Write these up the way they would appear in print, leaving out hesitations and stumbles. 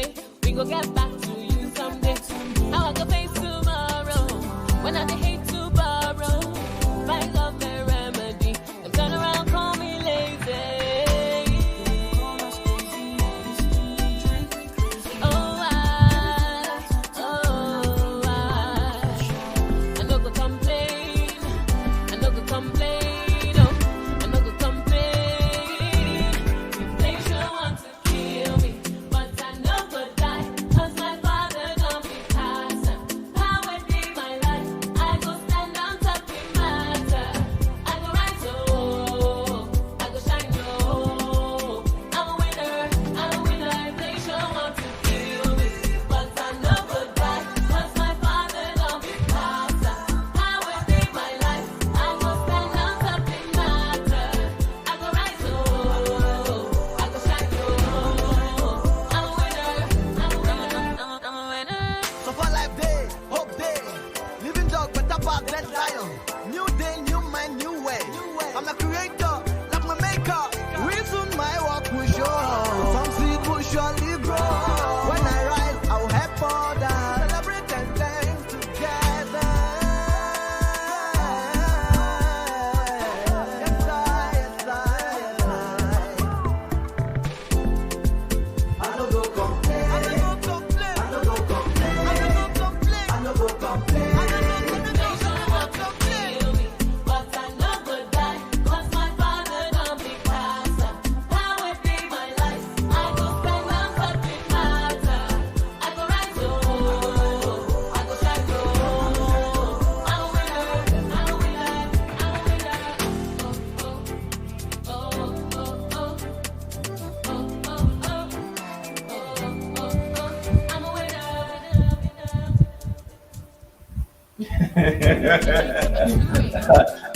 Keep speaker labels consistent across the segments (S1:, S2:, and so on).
S1: say we go get back to you someday. How I go face tomorrow when I hate to borrow. Find love the remedy and turn around, call me lazy.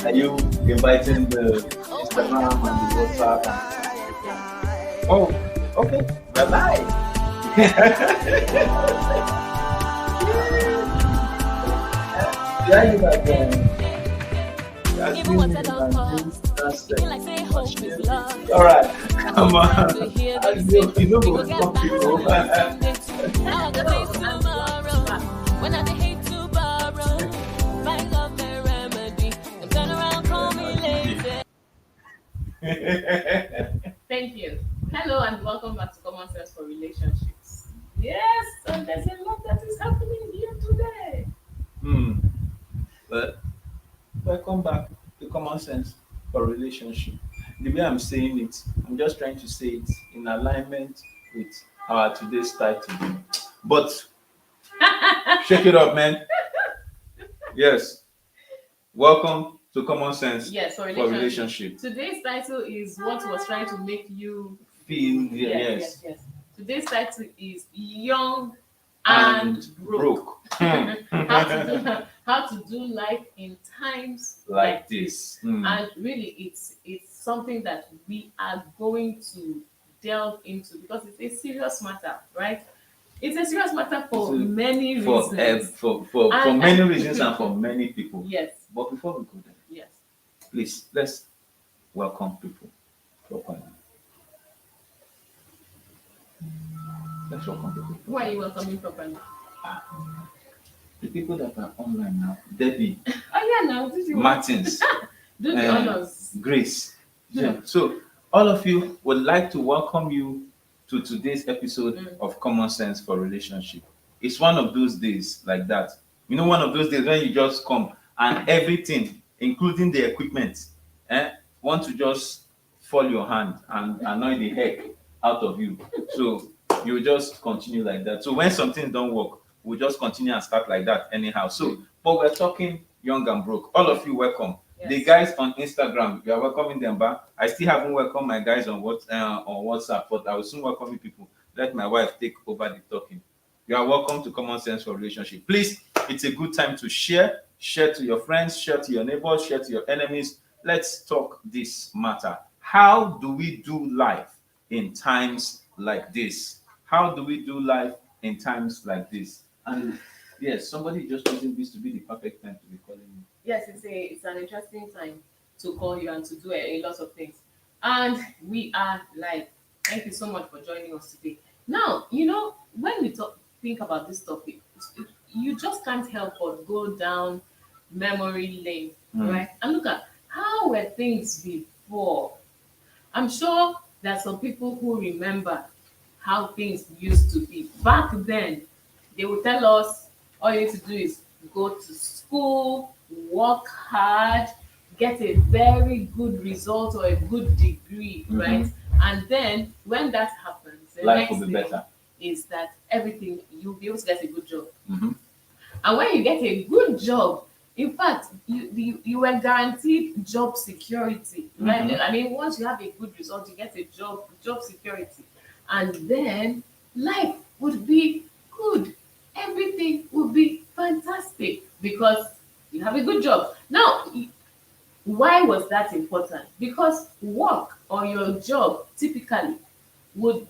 S2: Are you inviting the Instagram and the WhatsApp? Oh, okay. Bye bye. Yeah, you got all right, come on. You know what's wrong, people.
S1: When I hate to borrow, find love the remedy and turn around, call me lazy.
S3: Thank you. Hello and welcome back to Common Sense for Relationships. Yes, and there's a lot that is happening here today.
S2: But welcome back to Common Sense for Relationship. The way I'm saying it, I'm just trying to say it in alignment with our today's title. But shake it up, man. Yes. Welcome to Common Sense
S3: for
S2: Relationship.
S3: Today's title is what was trying to make you
S2: feel. Yes.
S3: Today's title is Young and Broke. How to do life in times like this. And really it's something that we are going to delve into because it's a serious matter, right? It's a serious matter for many reasons.
S2: For many reasons and for many people.
S3: Yes.
S2: But before we go there,
S3: yes,
S2: please let's welcome people properly. Let's welcome people.
S3: Who are you welcoming properly?
S2: The people that are online now. Debbie.
S3: Oh yeah, now did you
S2: Martins.
S3: do the honors.
S2: Grace. Yeah. So all of you would like to welcome you to today's episode of Common Sense for Relationship. It's one of those days like that. You know, one of those days when you just come and everything, including the equipment, want to just fall your hand and annoy the heck out of you. So you just continue like that. So when something don't work, we'll just continue and start like that anyhow. So, but we're talking young and broke. All of you welcome. Yes. The guys on Instagram, you are welcoming them back. I still haven't welcomed my guys on WhatsApp, but I will soon welcome you people. Let my wife take over the talking. You are welcome to Common Sense for Relationship. Please, it's a good time to share to your friends, share to your neighbors, share to your enemies. Let's talk this matter. How do we do life in times like this? How do we do life in times like this? And yes, somebody just using this to be the perfect time to be calling me.
S3: Yes, it's an interesting time to call you and to do a lot of things. And we are live. Thank you so much for joining us today. Now, when we think about this topic, you just can't help but go down memory lane, right? And look at how were things before. I'm sure there are some people who remember how things used to be. Back then, they would tell us all you need to do is go to school, work hard, get a very good result or a good degree, right? And then when that happens, the
S2: Life will
S3: next
S2: be
S3: thing
S2: better.
S3: is that everything you'll be able to get a good job.
S2: Mm-hmm.
S3: And when you get a good job, in fact, you were guaranteed job security, right? I mean, once you have a good result, you get a job security, and then life would be good. Everything would be fantastic because you have a good job. Now, why was that important? Because work or your job typically would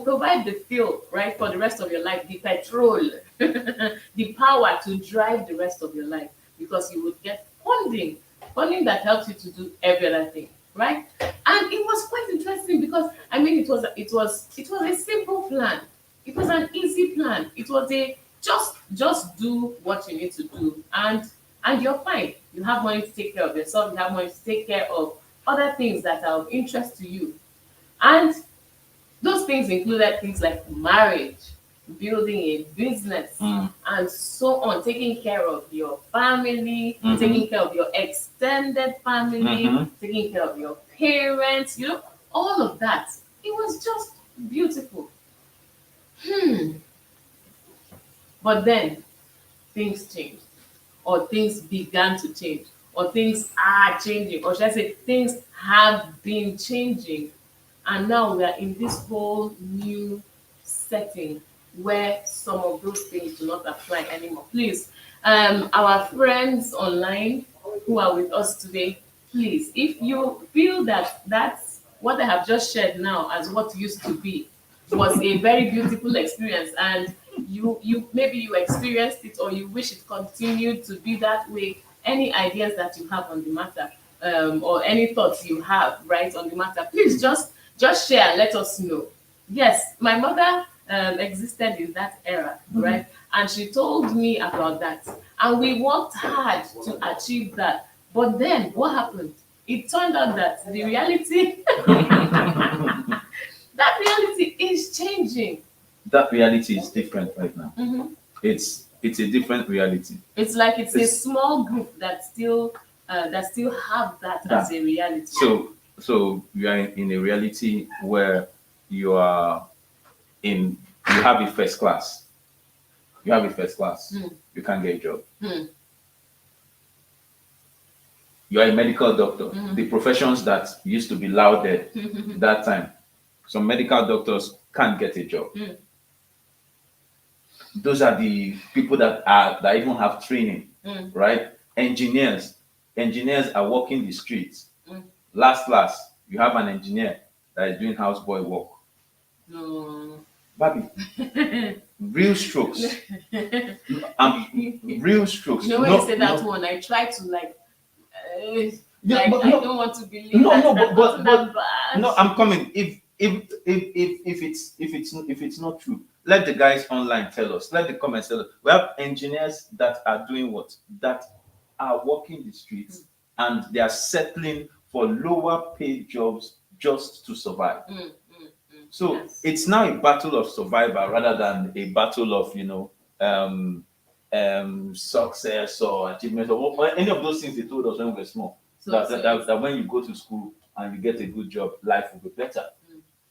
S3: provide the fuel, right, for the rest of your life, the petrol, the power to drive the rest of your life, because you would get funding that helps you to do every other thing, right? And it was quite interesting because I mean it was a simple plan. It was an easy plan. It was a just do what you need to do, and you're fine. You have money to take care of yourself. You have money to take care of other things that are of interest to you, and those things included things like marriage, building a business, and so on, taking care of your family, taking care of your extended family, taking care of your parents, all of that. It was just beautiful. But then things changed, or things began to change, or things are changing, or should I say, things have been changing. And now we are in this whole new setting where some of those things do not apply anymore. Please, our friends online who are with us today, please, if you feel that that's what I have just shared now as what used to be was a very beautiful experience, and you maybe you experienced it or you wish it continued to be that way, any ideas that you have on the matter, or any thoughts you have right on the matter, please just share and let us know. Yes, my mother existed in that era, right? And she told me about that. And we worked hard to achieve that. But then what happened? It turned out that the reality, that reality is changing.
S2: That reality is different right now. It's a different reality.
S3: It's like it's a small group that still have that as a reality.
S2: So you are in a reality where you are in you have a first class. You have a first class. You can't get a job. You are a medical doctor. The professions that used to be lauded that time, some medical doctors can't get a job. Those are the people that even have training, right? Engineers are walking the streets. Last, you have an engineer that is doing houseboy work.
S3: No.
S2: Baby, real strokes. Real strokes.
S3: When you say that one, I try to
S2: Yeah, but
S3: I
S2: no,
S3: don't want to believe
S2: no,
S3: that
S2: no,
S3: that wasn't that bad.
S2: no. I'm coming. If it's not true, let the guys online tell us. Let the comments tell us. We have engineers that are doing what? That are walking the streets and they are settling for lower paid jobs just to survive. So
S3: Yes.
S2: it's now a battle of survival rather than a battle of success or achievement or any of those things they told us when we were small.
S3: So-
S2: That when you go to school and you get a good job, life will be better.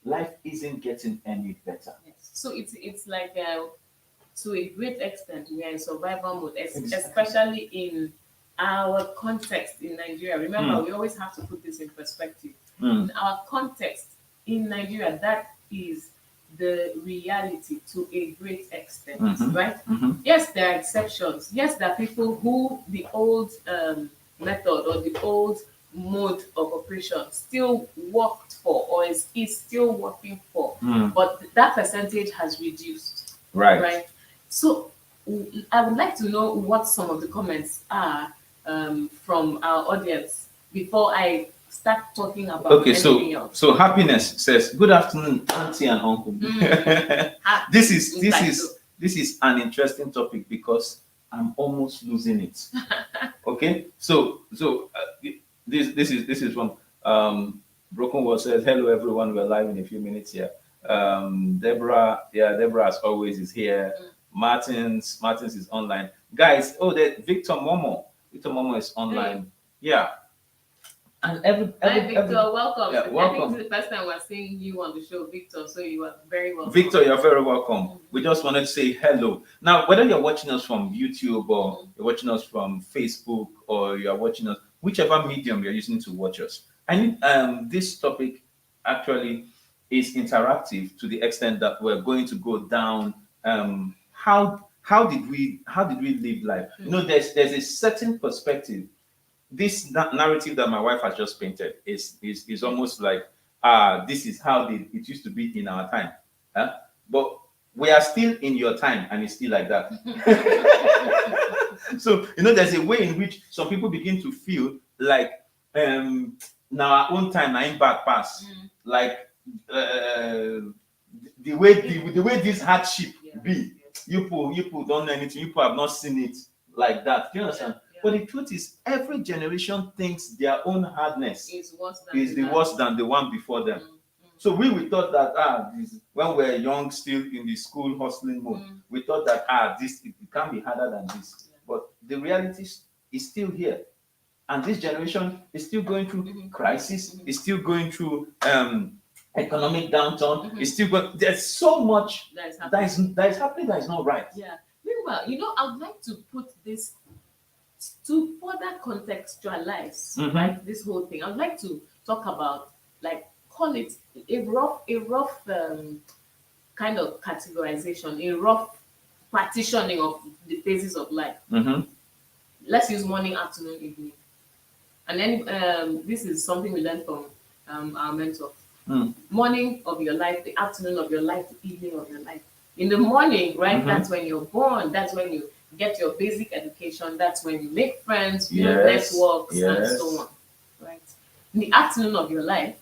S2: Life isn't getting any better.
S3: So it's like to a great extent we are in survival mode, especially in our context in Nigeria. Remember, we always have to put this in perspective. In our context in Nigeria, that is the reality to a great extent, right? Yes, there are exceptions. Yes, there are people who the old method or the old mode of operation still worked for or is still working for, but that percentage has reduced.
S2: Right.
S3: So I would like to know what some of the comments are from our audience before I start talking about
S2: Okay,
S3: anything else.
S2: so happiness says, "Good afternoon, auntie and uncle." This is an interesting topic because I'm almost losing it. Okay, this is from Broken World says, "Hello everyone, we're live in a few minutes here." Deborah as always is here. Martins is online, guys. Oh, that Victor Momo is online. Yeah. And
S3: Hi, Victor. Welcome.
S2: Yeah,
S3: I
S2: welcome.
S3: think this is the first time we're seeing you on the show, Victor. So you are very welcome.
S2: Victor, you're very welcome. We just wanted to say hello. Now, whether you're watching us from YouTube or you're watching us from Facebook or you're watching us, whichever medium you're using to watch us, I need this topic actually is interactive to the extent that we're going to go down how did we live life? You know, there's a certain perspective. This narrative that my wife has just painted is almost like this is how it used to be in our time, but we are still in your time and it's still like that. So you know, there's a way in which some people begin to feel like now our own time I ain't back pass, like the way this hardship be, you people don't know anything, you people have not seen it like that. Do you understand? But the truth is, every generation thinks their own hardness is worse than the one before them. So we thought that when we were young, still in the school hustling mode, we thought that this it can't be harder than this. But the reality is still here, and this generation is still going through crisis. Is still going through economic downturn. It's still going. There's so much that is happening that is not right.
S3: Yeah. Meanwhile, I would like to put this to further contextualize right this whole thing. I'd like to talk about, like, call it a rough kind of categorization, a rough partitioning of the phases of life. Let's use morning, afternoon, evening, and then this is something we learned from our mentor. Morning of your life, the afternoon of your life, the evening of your life. In the morning, right, that's when you're born, that's when you get your basic education, that's when you make friends, build networks, and so on, right? In the afternoon of your life,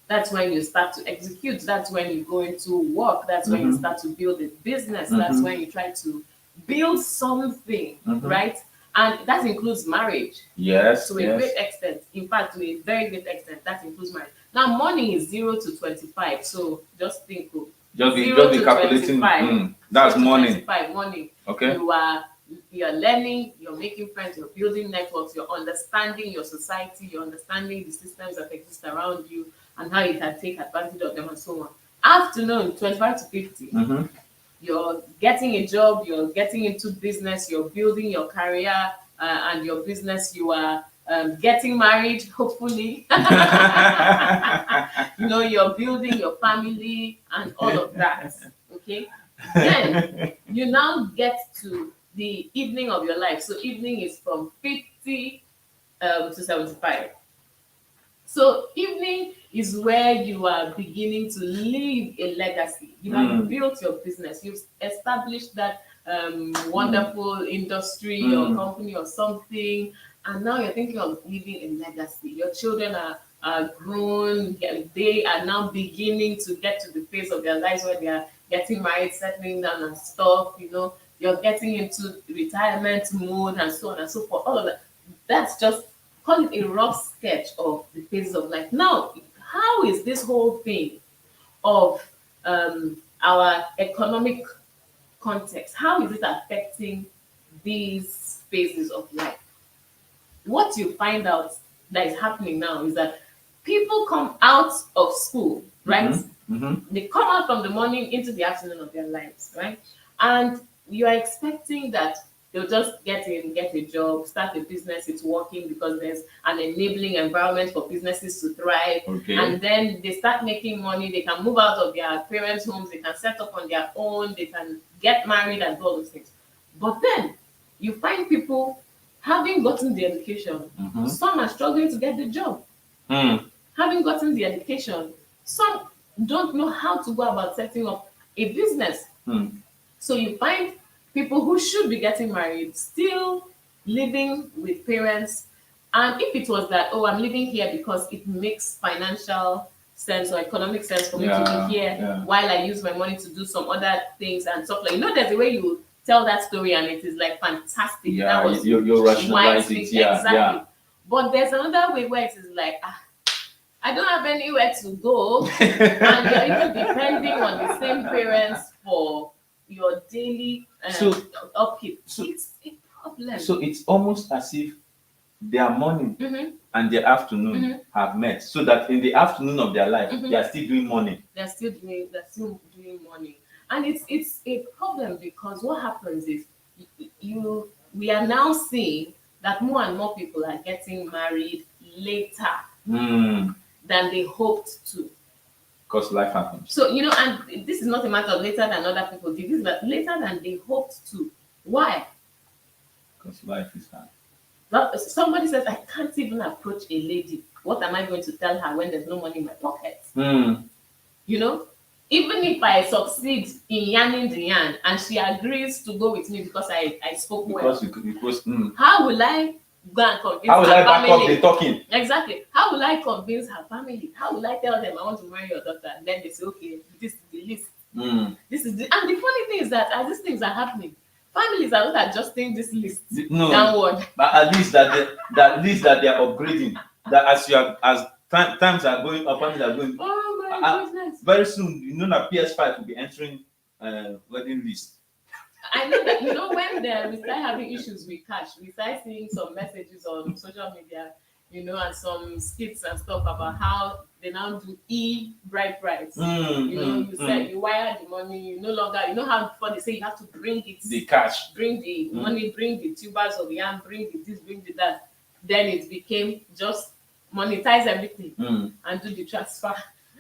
S3: that's when you start to execute, that's when you go into work, that's when you start to build a business, that's when you try to build something, right? And that includes marriage. To a great extent. In fact, to a very great extent, that includes marriage. Now, morning is 0 to 25, so just think.
S2: Just be calculating. That's morning.
S3: 25 morning.
S2: Okay.
S3: You're learning, you're making friends, you're building networks, you're understanding your society, you're understanding the systems that exist around you and how you can take advantage of them and so on. Afternoon, 25 to 50. You're getting a job, you're getting into business, you're building your career and your business, you are getting married, hopefully. You're building your family and all of that. Okay. Then you now get to the evening of your life. So evening is from 50 to 75. So evening is where you are beginning to leave a legacy. You have built your business. You've established that wonderful industry or company or something, and now you're thinking of leaving a legacy. Your children are grown. They are now beginning to get to the phase of their lives where they are getting married, settling down and stuff. You're getting into retirement mode and so on and so forth. All of that. That's just, call it a rough sketch of the phases of life. Now, how is this whole thing of our economic context, how is it affecting these phases of life? What you find out that is happening now is that people come out of school, right? They come out from the morning into the afternoon of their lives, right? And you are expecting that they'll just get a job, start a business, it's working because there's an enabling environment for businesses to thrive. And then they start making money, they can move out of their parents' homes, they can set up on their own, they can get married and do all those things. But then you find people having gotten the education, some are struggling to get the job. Having gotten the education, some don't know how to go about setting up a business. So you find people who should be getting married still living with parents And if it was that, oh, I'm living here because it makes financial sense or economic sense for me to be here while I use my money to do some other things and stuff like, there's a way you tell that story and it is like fantastic.
S2: Yeah,
S3: that was
S2: you rationalize it. Yeah,
S3: exactly.
S2: yeah.
S3: But there's another way where it is like, I don't have anywhere to go, and you're even depending on the same parents for your daily upkeep. So it's a problem.
S2: So it's almost as if their morning and their afternoon have met, so that in the afternoon of their life they are still doing morning.
S3: They're still doing morning, and it's a problem because what happens is we are now seeing that more and more people are getting married later than they hoped to.
S2: Because life happens.
S3: So, and this is not a matter of later than other people did, this is that later than they hoped to. Why?
S2: Because life is hard.
S3: But somebody says, I can't even approach a lady. What am I going to tell her when there's no money in my pocket? Even if I succeed in yarning the yarn and she agrees to go with me because I spoke well. How will I go and convince
S2: How will
S3: her
S2: I back
S3: family?
S2: up the talking?
S3: Exactly. How will I convince her family? How will I tell them I want to marry your daughter? And then they say, okay, this is the list. This is and the funny thing is that as these things are happening, families are not adjusting this list downward.
S2: But at least that they are upgrading. That as times are going up, families are going.
S3: Oh my goodness!
S2: Very soon, that PS5 will be entering wedding list.
S3: I know that when we start having issues with cash, we start seeing some messages on social media, and some skits and stuff about how they now do bride price. You said you wire the money, you no longer, how before they say you have to bring it,
S2: the cash,
S3: bring the money, bring the tubers of yam, bring the this, bring the that. Then it became just monetize everything and do the transfer.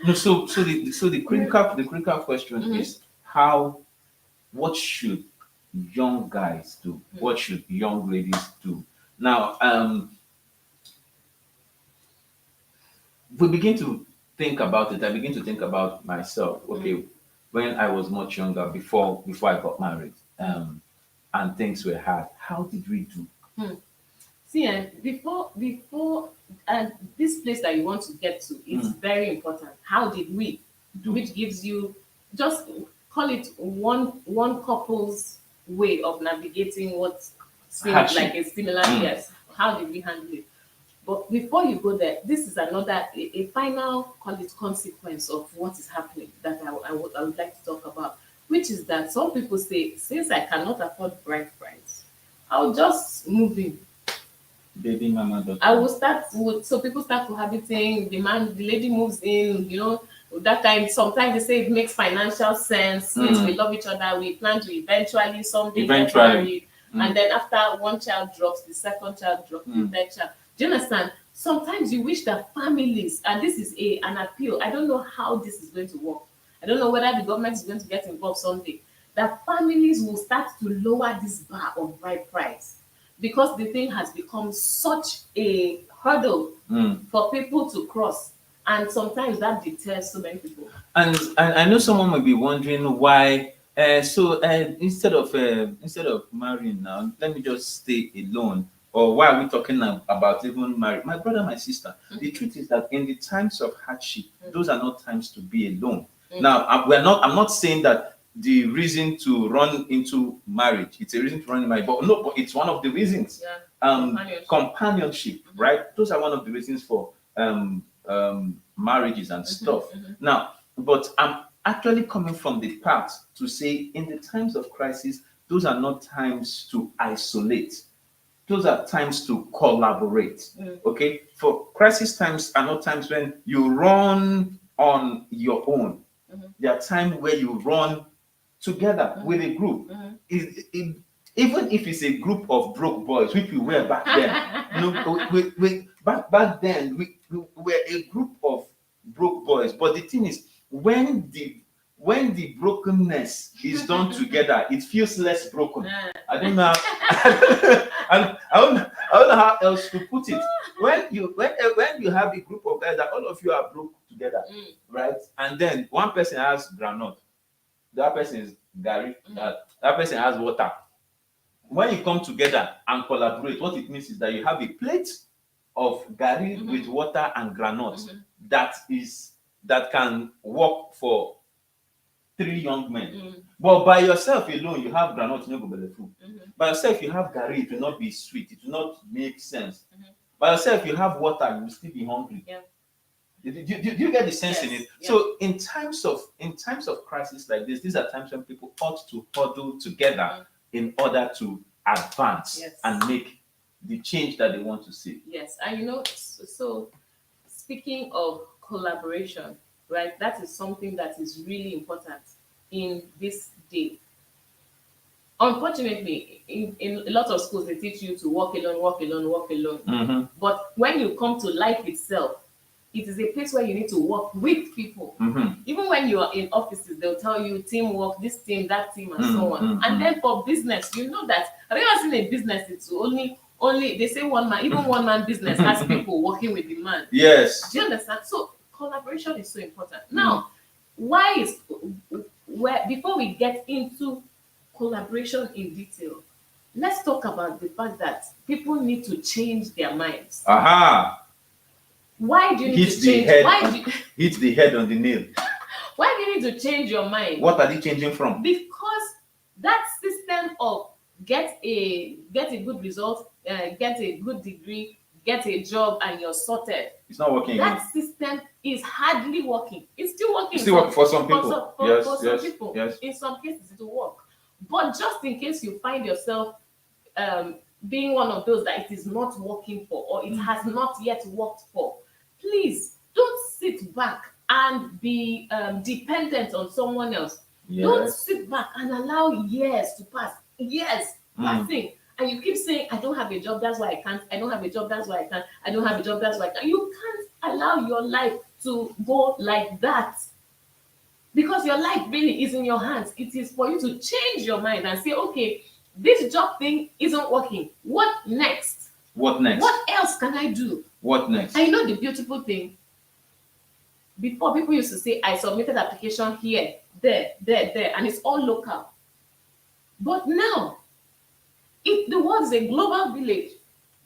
S2: No, so the critical question is what should young guys do? What should young ladies do? Now, we begin to think about it. I begin to think about myself. Okay, when I was much younger, before I got married, and things were hard. How did we do?
S3: See, before this place that you want to get to is very important. How did we do? Which gives you, just call it one couple's way of navigating what seems like a similar yes. How did we handle it? But before you go there, this is a final, call it, consequence of what is happening that I would like to talk about, which is that some people say, since I cannot afford bride price, I'll just move in.
S2: Baby mama daughter.
S3: I will start so people start cohabiting, the lady moves in, that time sometimes they say it makes financial sense since we love each other, we plan to eventually someday get married, and then after one child drops, the second child drops, the third child. Do you understand? Sometimes you wish that families, and this is an appeal, I don't know how this is going to work. I don't know whether the government is going to get involved someday, that families will start to lower this bar of bride price. Because the thing has become such a hurdle for people to cross, and sometimes that deters so many people.
S2: And I know someone might be wondering why. Instead of marrying now, let me just stay alone. Or why are we talking about even marriage? My brother, my sister. The truth is that in the times of hardship, those are not times to be alone. Now, I'm not saying that the reason to run into marriage, it's a reason to run into marriage, but it's one of the reasons. Companionship, right? Those are one of the reasons for marriages and stuff. Now, but I'm actually coming from the part to say, in the times of crisis, those are not times to isolate. Those are times to collaborate. Okay, for crisis times are not times when you run on your own. There are times where you run together with a group. Even if it's a group of broke boys, which we were back then. Back then we were a group of broke boys. But the thing is, when the brokenness is done together, it feels less broken. I don't know. I don't know how else to put it. When you have a group of guys that all of you are broke together, right? And then one person has granite, the other person is Gary, that person has water. When you come together and collaborate, what it means is that you have a plate of gari with water and granite that can work for 3 young men. But by yourself alone, you have granite, you no go belleful. By yourself, you have gari, it will not be sweet, it will not make sense. By yourself, you have water, you will still be hungry.
S3: Yeah.
S2: Do you get the sense in it?
S3: Yeah.
S2: So in times of crisis like this, these are times when people ought to huddle together in order to advance and make the change that they want to see.
S3: Yes, and so speaking of collaboration, right? That is something that is really important in this day. Unfortunately, in a lot of schools, they teach you to walk alone. But when you come to life itself, it is a place where you need to work with people. Even when you are in offices, they'll tell you teamwork, this team, that team, and so on. And then for business, you know that I've never seen a business, it's only they say one man, even one man business has people working with the man.
S2: Yes.
S3: Do you understand? So collaboration is so important. Now, before we get into collaboration in detail, let's talk about the fact that people need to change their minds. Why do you need to change?
S2: Hit the head on the nail.
S3: Why do you need to change your mind?
S2: What are they changing from?
S3: Because that system of get a good result, get a good degree, get a job, and you're sorted.
S2: It's not working.
S3: That system is hardly working. It's still working.
S2: It's still working for some people.
S3: For some people. Yes. In some cases, it will work. But just in case you find yourself being one of those that it is not working for, or it has not yet worked for, please don't sit back and be dependent on someone else. Yes. Don't sit back and allow years to pass. Years passing. And you keep saying, I don't have a job, that's why I can't. I don't have a job, that's why I can't. I don't have a job, that's why I can't. You can't allow your life to go like that. Because your life really is in your hands. It is for you to change your mind and say, okay, this job thing isn't working. What next?
S2: What next?
S3: What else can I do?
S2: What next?
S3: And you know the beautiful thing? Before, people used to say, I submitted application here, there, and it's all local. But now, the world is a global village.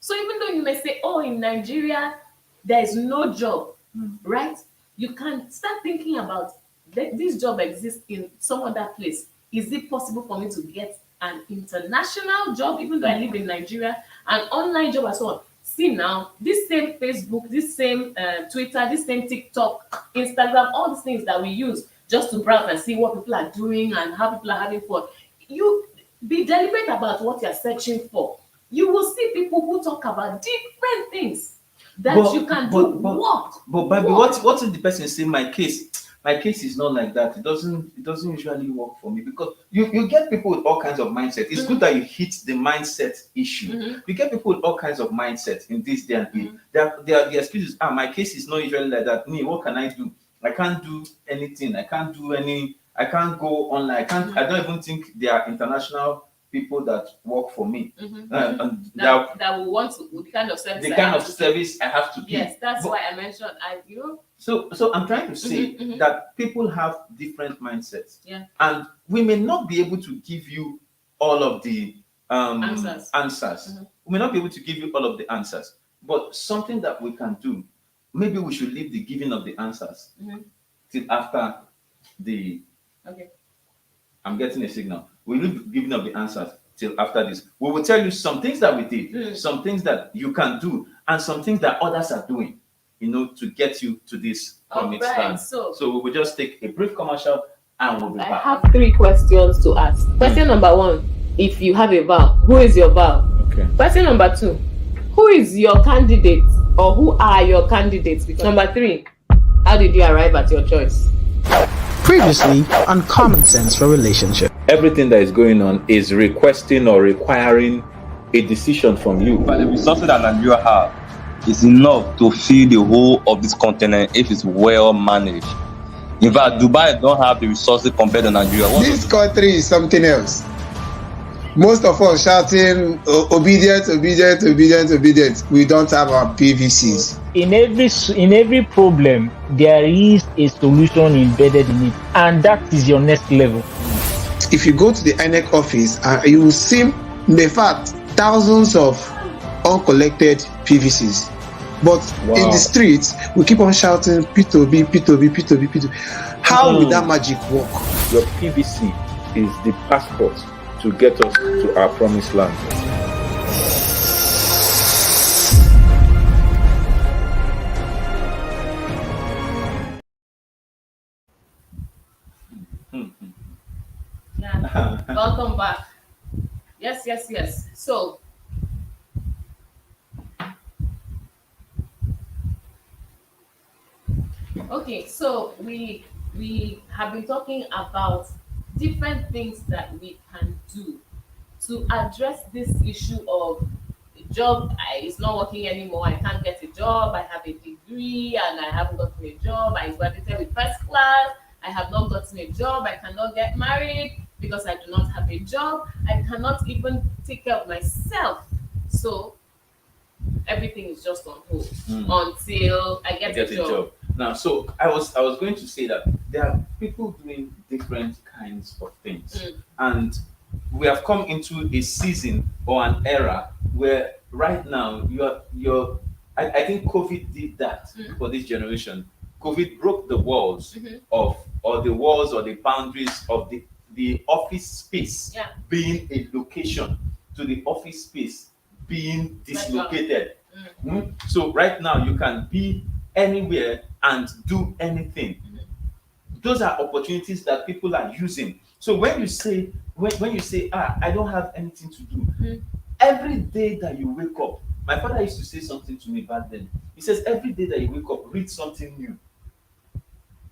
S3: So even though you may say, oh, in Nigeria, there is no job, right? You can start thinking about, this job exists in some other place. Is it possible for me to get an international job, even though I live in Nigeria, an online job as well? See now, this same Facebook, this same Twitter, this same TikTok, Instagram, all these things that we use just to browse and see what people are doing and how people are having fun. You be deliberate about what you're searching for. You will see people who talk about different things that you can do.
S2: But Baby, what if the person say, my case is not like that? It doesn't usually work for me, because you get people with all kinds of mindset. It's good that you hit the mindset issue. You get people with all kinds of mindset in this day and age. The excuses are, my case is not usually like that. Me, what can I do? I can't do anything. I can't go online. I don't even think there are international people that work for me. And
S3: that will want to, the kind of service I have to give. Yes, that's why I mentioned
S2: So I'm trying to say that people have different mindsets.
S3: Yeah.
S2: And we may not be able to give you all of the answers. We may not be able to give you all of the answers. But something that we can do, maybe we should leave the giving of the answers till after the...
S3: Okay.
S2: I'm getting a signal. We leave the giving of the answers till after this. We will tell you some things that we did, some things that you can do, and some things that others are doing, to get you to this promised land. So we will just take a brief commercial and we'll be back.
S3: I have 3 questions to ask. Question number 1, if you have a vow, who is your vow?
S2: Okay.
S3: Question number 2, who is your candidate, or who are your candidates? Number 3, how did you arrive at your choice?
S4: Previously on Common Sense for Relationship.
S2: Everything that is going on is requesting or requiring a decision from you.
S5: But the resources that Nigeria have is enough to feed the whole of this continent if it's well managed. In fact, Dubai don't have the resources compared to Nigeria.
S6: This country is something else. Most of us shouting obedient. We don't have our PVCs.
S7: In every problem, there is a solution embedded in it, and that is your next level.
S6: If you go to the INEC office, you will see, in fact, thousands of uncollected PVCs. But in the streets, we keep on shouting P2B, P2B, P2B, P2B. How will that magic work?
S2: Your PVC is the passport to get us to our promised land.
S3: Yeah. Welcome back. Yes. So, okay, so we have been talking about different things that we can do to address this issue of job is not working anymore. I can't get a job. I have a degree and I haven't gotten a job. I graduated with first class. I have not gotten a job. I cannot get married because I do not have a job. I cannot even take care of myself. So everything is just on hold until I get a job.
S2: Now, so I was going to say that there are people doing different kinds of things, and we have come into a season or an era where right now I think COVID did that for this generation. COVID broke the walls of or the walls or the boundaries of the office space being a location to the office space being dislocated. So right now you can be anywhere and do anything. Those are opportunities that people are using. So when you say I don't have anything to do, every day that you wake up, my father used to say something to me back then. He says every day that you wake up, read something new.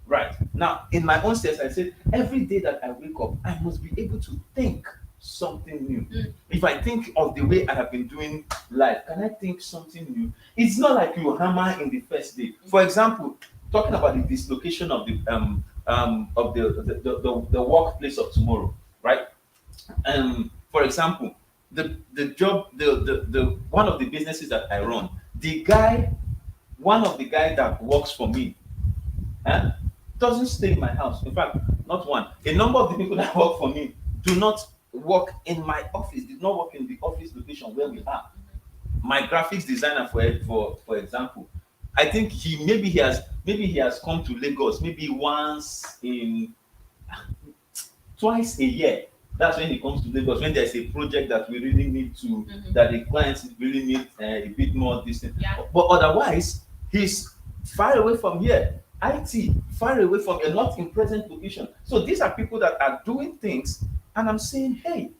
S2: Right now, in my own sense, I said every day that I wake up, I must be able to think something new. If I think of the way I have been doing life, can I think something new? It's not like you hammer in the first day. For example, talking about the dislocation of the workplace of tomorrow, right? For example, the job, the one of the businesses that I run, one of the guy that works for me, doesn't stay in my house. In fact, not one. A number of the people that work for me do not work in my office, did not work in the office location where we are. My graphics designer, for example, I think he has come to Lagos maybe twice a year. That's when he comes to Lagos, when there's a project that we really need to, that the clients really need a bit more distance. But otherwise, he's far away from here. IT, far away from a not in present location. So these are people that are doing things, and I'm saying, hey,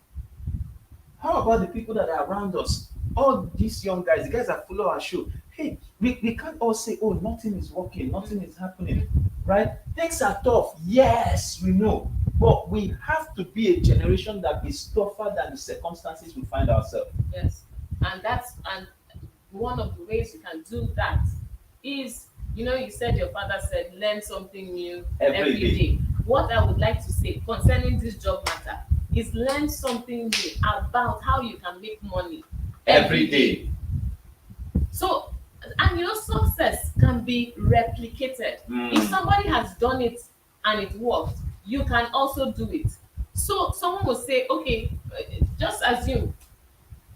S2: how about the people that are around us? All these young guys, the guys that follow our show. Hey, we can't all say, oh, nothing is working, nothing is happening, right? Things are tough. Yes, we know. But we have to be a generation that is tougher than the circumstances we find ourselves.
S3: Yes. And one of the ways you can do that is, you said your father said, learn something new every day. What I would like to say concerning this job matter is learn something new about how you can make money every day. So, and your success can be replicated. If somebody has done it and it worked, you can also do it. So someone will say, okay, just assume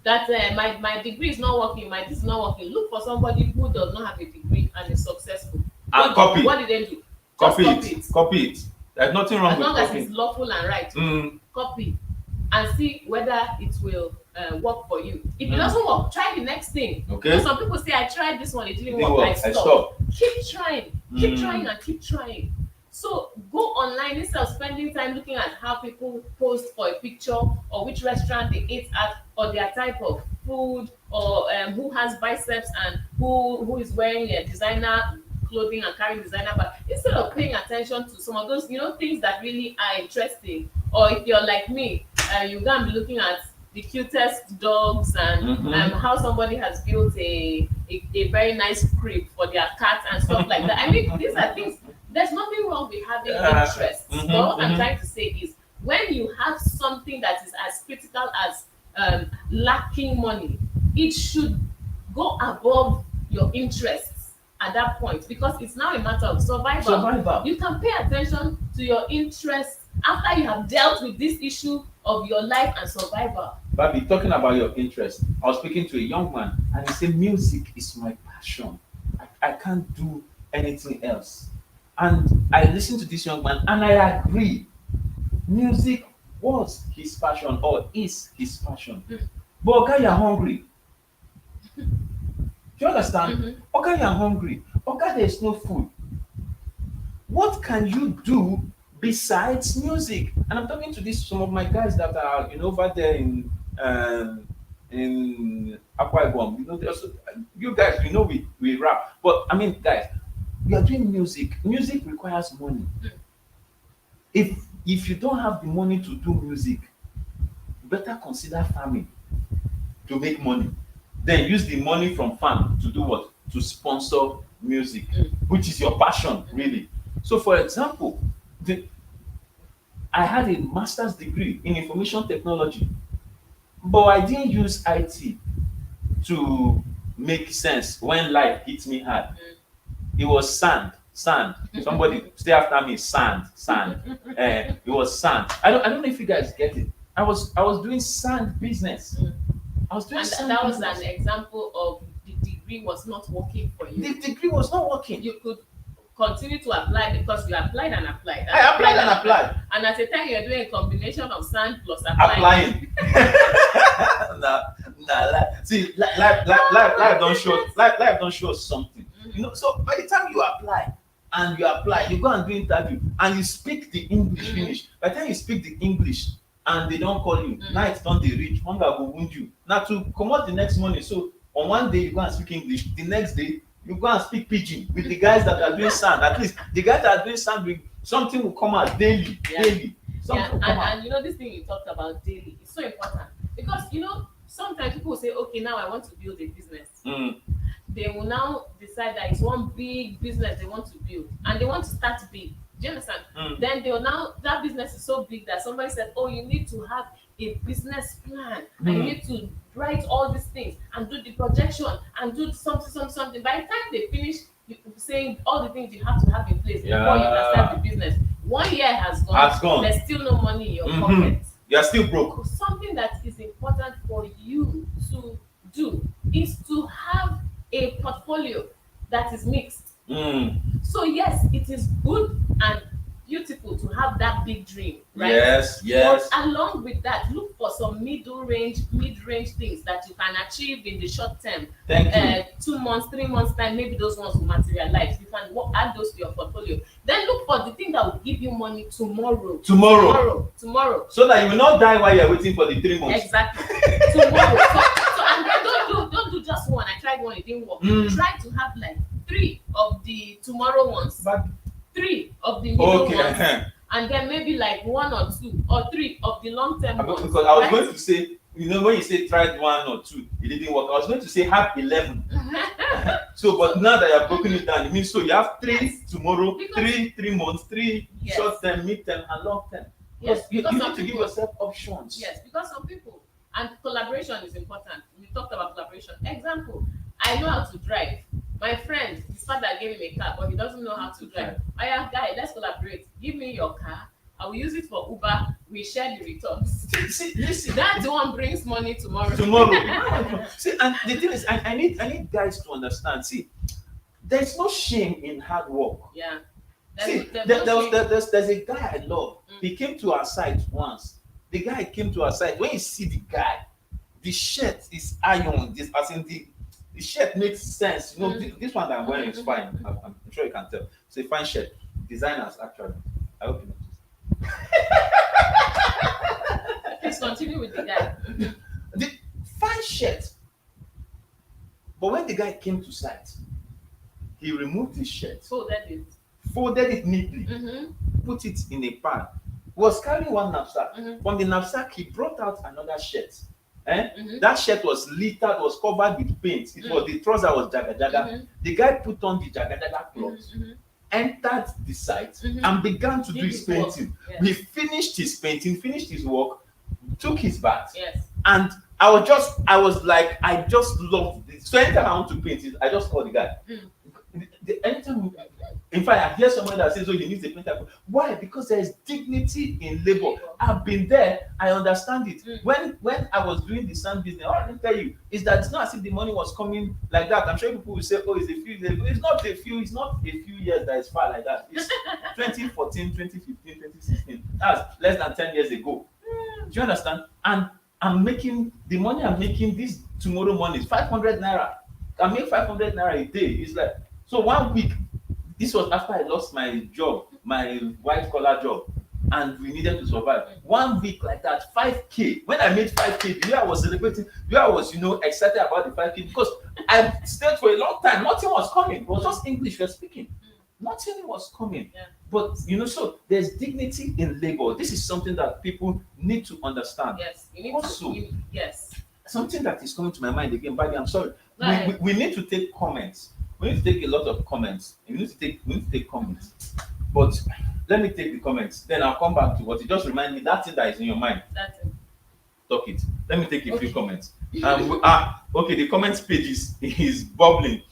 S3: that my degree is not working, my this is not working. Look for somebody who does not have a degree and is successful.
S2: And copy.
S3: What did they do?
S2: Copy it. There's nothing wrong with copying. As long as
S3: it's lawful and right. Copy and see whether it will work for you. If it doesn't work, try the next thing.
S2: Okay.
S3: Because some people say, I tried this one, it didn't work. I stopped. Keep trying. Keep trying and keep trying. So go online instead of spending time looking at how people post for a picture or which restaurant they ate at or their type of food or who has biceps and who is wearing a designer clothing and carrying designer bag. Instead of paying attention to some of those things that really are interesting, or if you're like me, you can be looking at the cutest dogs and how somebody has built a very nice crib for their cat and stuff like that. I mean, these are things. There's nothing wrong with having interests. But what I'm trying to say is, when you have something that is as critical as lacking money, it should go above your interests at that point, because it's now a matter of survival. You can pay attention to your interests after you have dealt with this issue of your life and survival.
S2: Babi, talking about your interest, I was speaking to a young man and he said, music is my passion. I can't do anything else. And I listened to this young man and I agree. Music was his passion or is his passion. But okay, you're hungry. Do you understand? Okay, you're hungry. Okay, there's no food. What can you do besides music? And I'm talking to this some of my guys that are over there in Akwa Ibom. You guys, we rap, but I mean, guys, we are doing music. Music requires money. If you don't have the money to do music, better consider farming to make money. Then use the money from farm to do what? To sponsor music, which is your passion, really. So, for example, I had a master's degree in information technology, but I didn't use IT to make sense when life hit me hard. It was sand. Somebody stay after me. Sand. It was sand. I don't know if you guys get it. I was doing sand business. I was doing sand
S3: that was
S2: business.
S3: an example of the degree was not working for you.
S2: The degree was not working.
S3: You could continue to apply because you applied and applied.
S2: I applied and applied.
S3: And at the time you're doing a combination of sand plus
S2: Applying. See, life don't show us something. So by the time you apply, you go and do interview, and you speak the English finish. By the time you speak the English, and they don't call you, night don't they reach, hunger will wound you. Now to come out the next morning, so on one day you go and speak English, the next day you go and speak pidgin with the guys that are doing sand. At least the guys that are doing sand, something will come out daily.
S3: And this thing you talked about daily is so important because sometimes people will say, okay, now I want to build a business. They will now decide that it's one big business they want to build and they want to start big. Do you understand? Then that business is so big that somebody said, oh, you need to have a business plan and you need to write all these things and do the projection and do something. By the time they finish saying all the things you have to have in place before you can start the business, 1 year has gone. There's still no money in your pocket.
S2: You're still broke.
S3: Something that is important for you to do is to have a portfolio that is mixed. So yes, it is good and beautiful to have that big dream, right?
S2: Yes.
S3: But along with that, look for some mid-range things that you can achieve in the short term.
S2: Thank you.
S3: 2 months, 3 months time, maybe those ones will materialize. You can add those to your portfolio. Then look for the thing that will give you money tomorrow. Tomorrow.
S2: So that you will not die while you're waiting for the 3 months.
S3: Exactly. Tomorrow. So and then don't do just one. I tried one, it didn't work. Try to have like 3 of the tomorrow ones.
S2: But
S3: 3 of the middle ones, and then maybe like 1 or 2 or 3 of the long-term ones.
S2: Because I was going to say, when you say tried 1 or 2, it didn't work. I was going to say have 11. So, but now that you have broken it down, it means so you have 3 tomorrow, because 3 months, 3 short-term, mid-term, and long-term.
S3: Yes,
S2: you
S3: because
S2: need to give yourself options.
S3: Yes, because some people, and collaboration is important. We talked about collaboration. Example, I know how to drive. My friend, his father gave him a car, but he doesn't know how to drive. Guy, let's collaborate. Give me your car. I will use it for Uber. We share the returns.
S2: See, listen,
S3: that one brings money tomorrow.
S2: See, and the thing is, I need guys to understand. See, there's no shame in hard work.
S3: Yeah.
S2: There's a guy I love. He came to our site once. The guy came to our site. When you see the guy, the shirt is iron. The shirt makes sense. This one that I'm wearing is fine. I'm sure you can tell. It's a fine shirt. Designers, actually. I hope you notice.
S3: Please continue with the guy.
S2: The fine shirt. But when the guy came to site, he removed his shirt. Folded it neatly. Put it in a pan. Was carrying one knapsack. From the knapsack, he brought out another shirt. That shirt was littered, was covered with paint. It was the trouser was jaga. The guy put on the jaga clothes, entered the site, and began to do his painting. He finished his painting, finished his work, took his bath. And I was like, I just loved this. So anytime I want to paint it, I just call the guy. Anytime, in fact, I hear someone that says, "Oh, he needs a painter." Why? Because there is dignity in labor. I've been there. I understand it. When I was doing the sand business, all I can tell you is that it's not as if the money was coming like that. I'm sure people will say, "Oh, it's a few years." It's not a few. It's not a few years that is far like that. It's 2014, 2015, 2016. That's less than 10 years ago. Do you understand? And I'm making the money I'm making this tomorrow morning is 500 naira. I make 500 naira a day. It's like, so 1 week. This was after I lost my job, my white collar job, and we needed to survive. 1 week like that, 5K. When I made 5K, the year I was celebrating, the year I was, excited about the 5K because I stayed for a long time. Nothing was coming. It was just English we were speaking. Nothing was coming.
S3: Yeah.
S2: But so there's dignity in labor. This is something that people need to understand.
S3: Yes, you need
S2: Also,
S3: yes.
S2: something that is coming to my mind again, Buddy, I'm sorry.
S3: Right.
S2: We need to take comments. We need to take a lot of comments. We need to take comments. But let me take the comments. Then I'll come back to what you just remind me. That thing that is in your mind.
S3: That's it.
S2: Talk it. Let me take a few comments. Okay. The comments page is bubbling.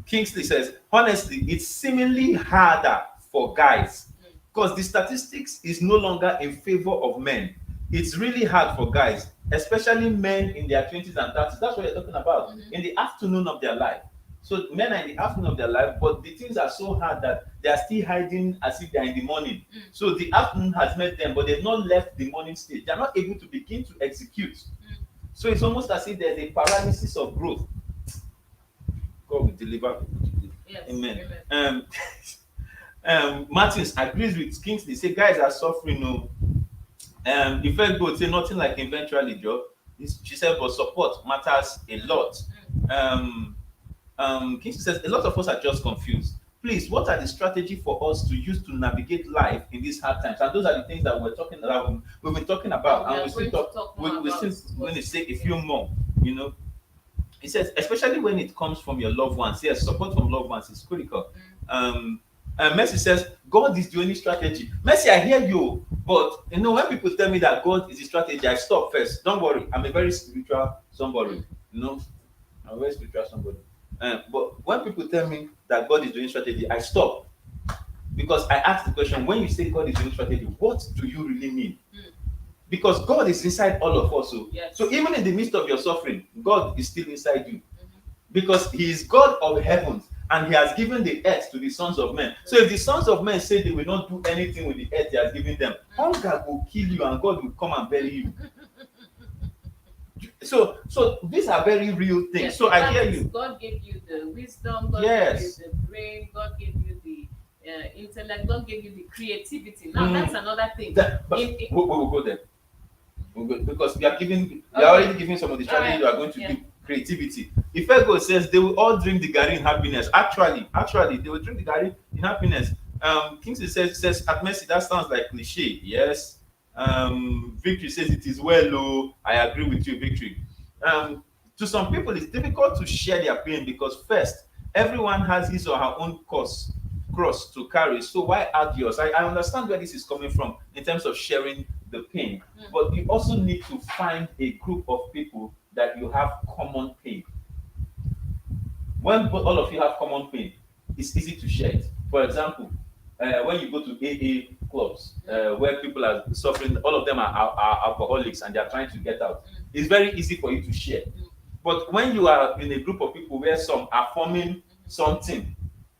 S2: Kingsley says, honestly, it's seemingly harder for guys because the statistics is no longer in favor of men. It's really hard for guys, especially men in their 20s and 30s. That's what you're talking about. In the afternoon of their life. So men are in the afternoon of their life, but the things are so hard that they are still hiding as if they are in the morning. So the afternoon has met them, but they've not left the morning stage. They are not able to begin to execute. So it's almost as if there's a paralysis of growth. God will deliver.
S3: Yes.
S2: Amen. Martins agrees with Kingsley. Say guys are suffering. No. The first boat say nothing like eventually job. She said, but support matters a lot. Kingsley says a lot of us are just confused. Please, what are the strategy for us to use to navigate life in these hard times? And those are the things that we've been talking about, and we still talk. We're going to say a few more. He says, especially when it comes from your loved ones. Yes, support from loved ones is critical. Mercy says, God is the only strategy. Mercy, I hear you, but when people tell me that God is the strategy, I stop first. Don't worry, I'm a very spiritual somebody. I'm a very spiritual somebody. But when people tell me that God is doing strategy, I stop. Because I ask the question, when you say God is doing strategy, what do you really mean? Because God is inside all of us. So even in the midst of your suffering, God is still inside you. Because He is God of heavens and He has given the earth to the sons of men. So if the sons of men say they will not do anything with the earth He has given them, hunger will kill you and God will come and bury you. So these are very real things.
S3: Yes,
S2: so I hear you.
S3: God gave you the wisdom, God gave you the brain, God gave you the intellect, God gave you the creativity. Now that's another thing.
S2: We'll go there. Because we are already giving some of the strategies we are going to give. Creativity. Ifego says they will all drink the garri in happiness. Actually, they will drink the garri in happiness. Kingsley says at Mercy, that sounds like cliche. Yes. Victory says it is well. I agree with you, Victory. To some people, it's difficult to share their pain because first, everyone has his or her own cross to carry. So why add yours? I understand where this is coming from in terms of sharing the pain, but you also need to find a group of people that you have common pain. When all of you have common pain, it's easy to share it. For example, when you go to AA clubs where people are suffering, all of them are alcoholics and they are trying to get out. It's very easy for you to share. But when you are in a group of people where some are forming something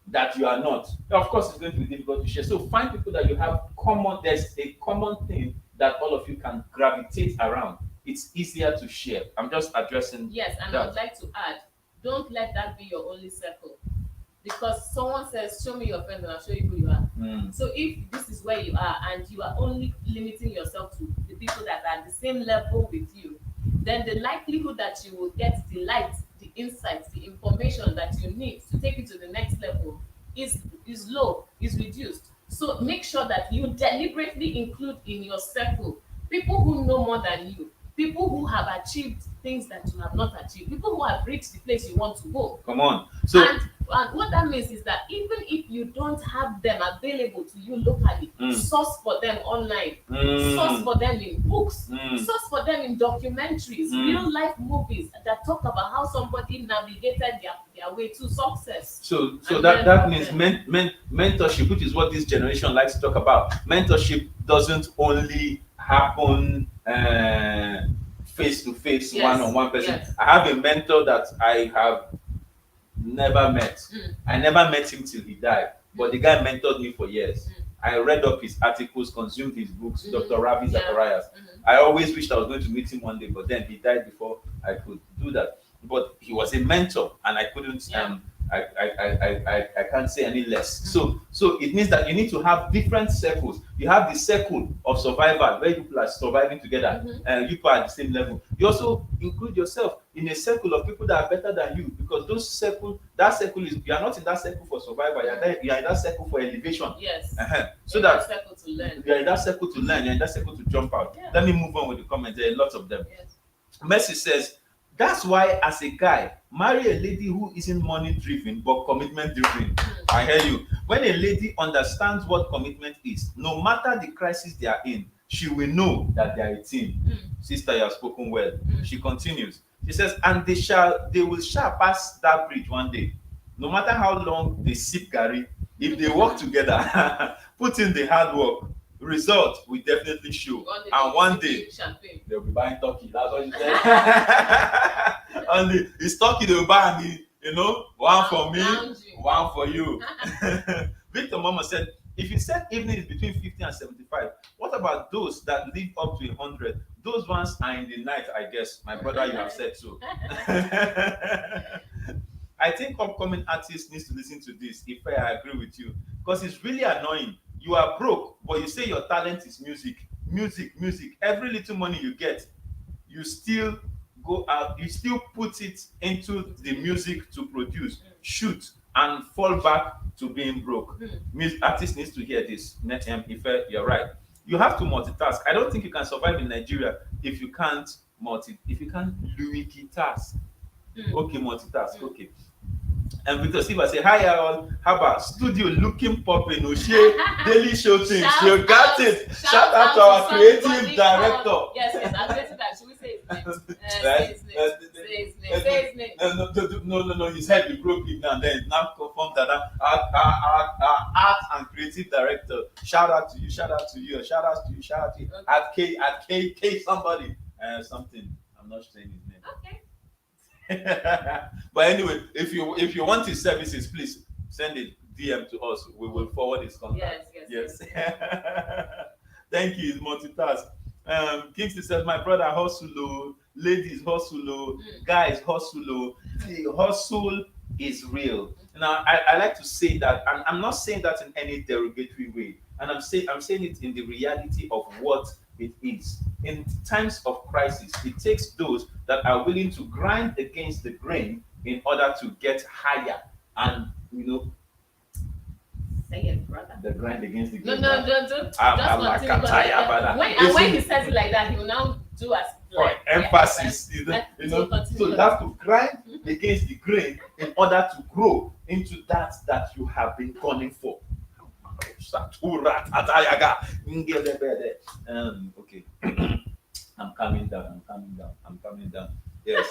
S2: that you are not, of course it's going to be difficult to share. So find people that you have common, there's a common thing that all of you can gravitate around. It's easier to share. I'm just addressing
S3: Yes, and
S2: that.
S3: I would like to add, don't let that be your only circle. Because someone says, show me your friends and I'll show you who you are. So if this is where you are and you are only limiting yourself to the people that are at the same level with you, then the likelihood that you will get the light, the insights, the information that you need to take you to the next level is low, is reduced. So make sure that you deliberately include in your circle people who know more than you, people who have achieved things that you have not achieved, people who have reached the place you want to go.
S2: Come on. So
S3: And what that means is that even if you don't have them available to you locally, source for them online, source for them in books, source for them in documentaries, real life movies that talk about how somebody navigated their way to success.
S2: So that means mentorship, which is what this generation likes to talk about. Mentorship doesn't only happen face to face, one-on-one person.
S3: Yes.
S2: I have a mentor that I have never met. I never met him till he died, but the guy mentored me for years. I read up his articles, consumed his books, Dr. Ravi Zacharias. I always wished I was going to meet him one day, but then he died before I could do that. But he was a mentor, and I couldn't. I can't say any less. So it means that you need to have different circles. You have the circle of survival where people are surviving together, and you are at the same level. You also include yourself in a circle of people that are better than you, because that circle is, you are not in that circle for survival. You are in that circle for elevation.
S3: Yes.
S2: So
S3: you're
S2: that
S3: circle to learn.
S2: you are in that circle to learn. You are in that circle to jump out.
S3: Yeah.
S2: Let me move on with the comments. There are lots of them.
S3: Yes.
S2: Mercy says, that's why as a guy, marry a lady who isn't money driven but commitment driven. I hear you. When a lady understands what commitment is, no matter the crisis they are in, she will know that they are a team. Sister, you have spoken well. She continues. She says, and they will pass that bridge one day. No matter how long they sip Gary, if they work together, put in the hard work, result will definitely show. And one day they'll be buying turkey. That's what she said. And it's turkey they will buy me, one for me, one for you. Victor Mama said, if you said evening is between 50 and 75, what about those that live up to 100? Those ones are in the night, I guess. My brother, you have said so. I think upcoming artists needs to listen to this, if I agree with you, because it's really annoying. You are broke, but you say your talent is music. Every little money you get, you still go out, you still put it into the music to produce, shoot, and fall back to being broke. Artists needs to hear this. If you're right, you have to multitask. I don't think you can survive in Nigeria if you can't multitask. Okay, multitask. Okay. And Victor Silva say, hi all, how about studio looking popping, daily show things. You got it. Shout out to our creative director.
S3: Yes, our creative director. Should we say his name? Say his name.
S2: No, his head will broke it now. Then now confirmed that art and creative director. Shout out to you. Okay. At K somebody. Something. I'm not saying his name.
S3: Okay.
S2: But anyway, if you want his services, please send a DM to us. We will forward his contact. Yes. Thank you. It's multitask. Kingsley says, my brother hustle, ladies hustle, guys hustle. The hustle is real. Now I like to say that, and I'm not saying that in any derogatory way, and I'm saying it in the reality of what it is. In times of crisis, it takes those that are willing to grind against the grain in order to get higher. And
S3: say it, brother.
S2: The grind against the grain.
S3: No, don't. When he says it like that, he will now do as
S2: emphasis. So you have to grind against the grain in order to grow into that you have been calling for. Okay. I'm coming down. Yes,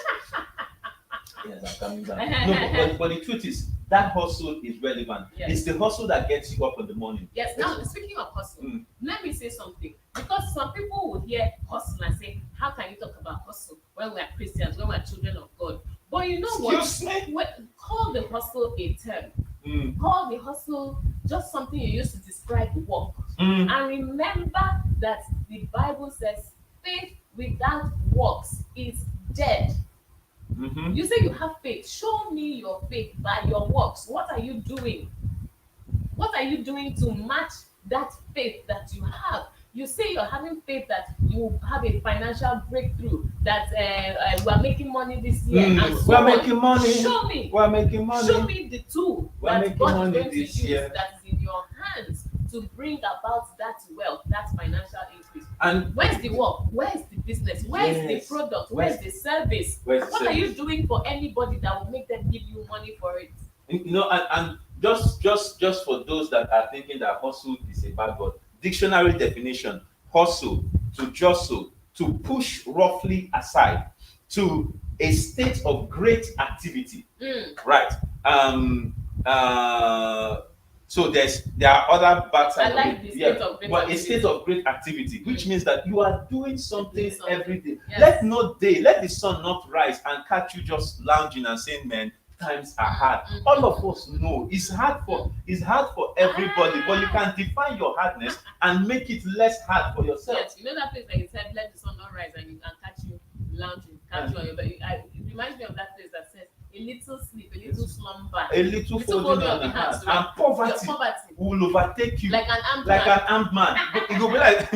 S2: I'm coming down. No, but the truth is that hustle is relevant.
S3: Yes.
S2: It's the hustle that gets you up in the morning.
S3: Yes. Now, speaking of hustle, let me say something, because some people would hear hustle and say, "How can you talk about hustle when we are Christians, when we are children of God?" But you know what? Call the hustle a term. Call the hustle just something you use to describe work. And remember that the Bible says faith without works is dead. You say you have faith. Show me your faith by your works. What are you doing? What are you doing to match that faith that you have? You say you're having faith that you have a financial breakthrough, that we're making money this year. And so
S2: we're making money.
S3: Show me.
S2: We're making money.
S3: Show me the tool that God is going to use
S2: year.
S3: that is in your hands to bring about that wealth, that financial increase.
S2: And
S3: where's the work? Where's the business? Where's the product? Where's the service? What are you doing for anybody that will make them give you money for it?
S2: and just for those that are thinking that hustle is a bad word, dictionary definition: hustle, to jostle, to push roughly aside, to a state of great activity. Right. So there are other bad
S3: I
S2: sides
S3: like
S2: of
S3: the
S2: it.
S3: state of great
S2: But a
S3: activity.
S2: state of great activity, which means that you are doing something
S3: something.
S2: every day.
S3: Yes.
S2: Let the sun not rise and catch you just lounging and saying, "Man, times are hard." All of us know it's hard for everybody, but you can define your hardness and make it less hard for yourself.
S3: Yes, you know that place that you said, let the sun not rise and you can catch you lounging, catch you on your belly. It reminds me of that place that says, a little sleep, a little slumber,
S2: A little folding of the hands, and poverty will overtake you
S3: like an armed
S2: like
S3: man.
S2: an armed man. It will be like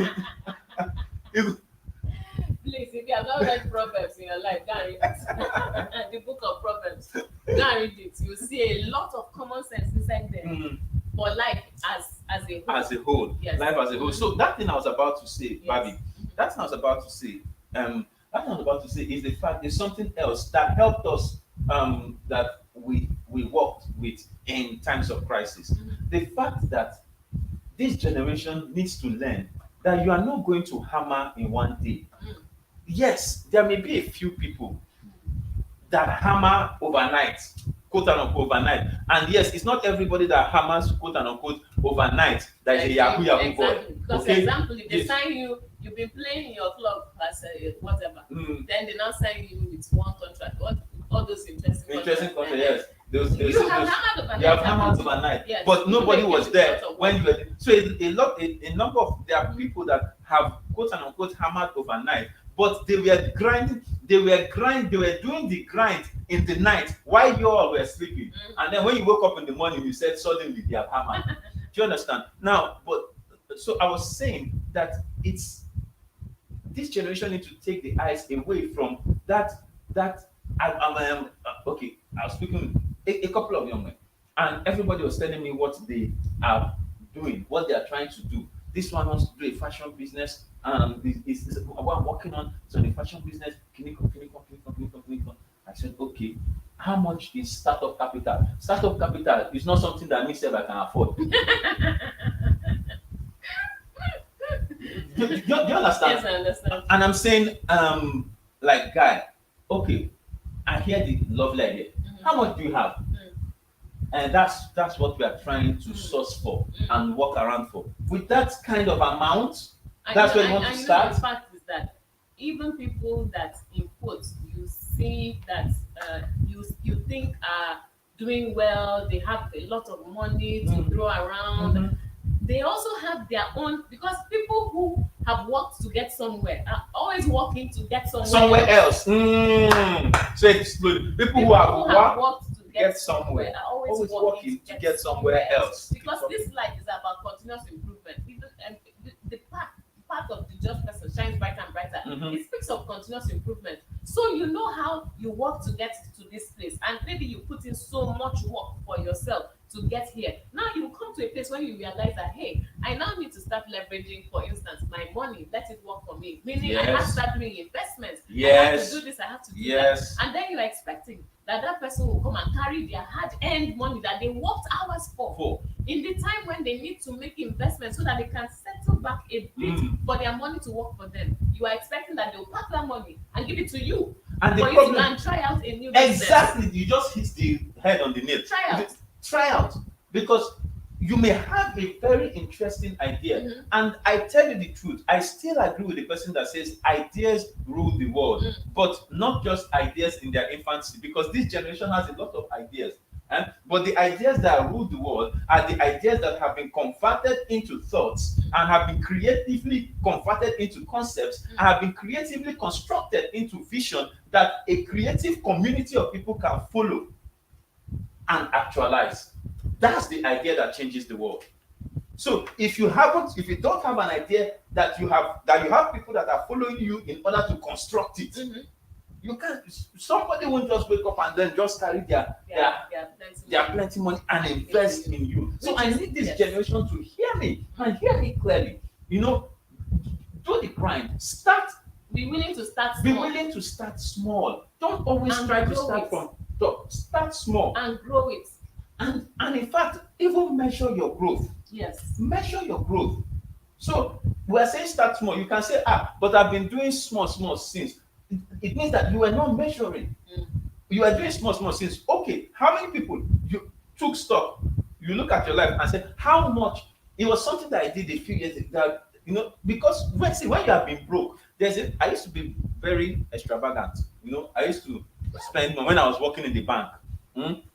S3: Please, if you have not read Proverbs in your life, go and read it. The book of Proverbs, go and read it. You'll see a lot of common sense inside there. For life as a whole.
S2: As a whole,
S3: yes.
S2: Life as a whole. So that thing I was about to say,
S3: Yes.
S2: Babi, that thing I was about to say, is the fact is something else that helped us, that we worked with in times of crisis. The fact that this generation needs to learn that you are not going to hammer in one day. Yes, there may be a few people that hammer overnight, quote unquote overnight. And yes, it's not everybody that hammers, quote unquote, overnight that is a Yahoo boy.
S3: Because
S2: Okay?
S3: example, if they sign you, you've been playing in your club as a whatever, then they now sign you with one contract. All those interesting
S2: contracts, yes.
S3: You have hammered overnight.
S2: You have hammered overnight,
S3: yes.
S2: but nobody was there when you were. So a number of there are
S3: Mm-hmm.
S2: people that have quote unquote hammered overnight, but they were grinding, they were doing the grind in the night while you all were sleeping. And then when you woke up in the morning, you said suddenly they have hammered. Do you understand? Now, but so I was saying that it's this generation need to take the eyes away from that. Okay, I was speaking with a couple of young men, and everybody was telling me what they are doing, what they are trying to do. This one wants to do a fashion business, and this is what I'm working on. So the fashion business, can you come? I said, okay, how much is startup capital? Startup capital is not something that me self I can afford. Do you understand?
S3: Yes, I understand.
S2: And I'm saying, like, guy, okay, I hear the lovely idea. How much do you have? And that's what we are trying to source for and work around for. With that kind of amount, that's where you want to start.
S3: The fact is that even people that in quotes you see that you think are doing well, they have a lot of money to throw around. They also have their own, because people who have worked to get somewhere are always working to get somewhere
S2: else. So it's good. People who have worked
S3: to
S2: get somewhere
S3: are
S2: always working to get somewhere else.
S3: Because this life is about continuous improvement. And the path of the just person shines brighter and brighter. It speaks of continuous improvement. So you know how you work to get to this place, and maybe you put in so much work for yourself to get here. Now you come to a place where you realize that, hey, I now need to start leveraging, for instance, my money. Let it work for me. Meaning I have to start doing investments. I have to do this. I have to do that. And then you're expecting that person will come and carry their hard-earned money that they worked hours for in the time when they need to make investments so that they can settle back a bit for their money to work for them. You are expecting that they'll pack that money and give it to you.
S2: And
S3: for you to can try out a new business.
S2: Exactly. You just hit the head on the nail. Try out. Because you may have a very interesting idea. And I tell you the truth, I still agree with the person that says ideas rule the world, but not just ideas in their infancy, because this generation has a lot of ideas. But the ideas that rule the world are the ideas that have been converted into thoughts and have been creatively converted into concepts and have been creatively constructed into vision that a creative community of people can follow and actualize. That's the idea that changes the world. So if you don't have an idea that you have people that are following you in order to construct it, you can't. Somebody won't just wake up and then just carry their plenty money and invest in you. So I need this generation to hear me and hear me clearly. Do the grind.
S3: Be willing to start small.
S2: Be willing to start small. Don't always try to start from top. Start small
S3: and grow it.
S2: And in fact, even measure your growth.
S3: Yes.
S2: Measure your growth. So we are saying start small. You can say, but I've been doing small since. It means that you are not measuring. You are doing small since. Okay, how many people you took stock? You look at your life and say, how much? It was something that I did a few years ago. That, because when you have been broke, I used to be very extravagant. I used to spend money when I was working in the bank.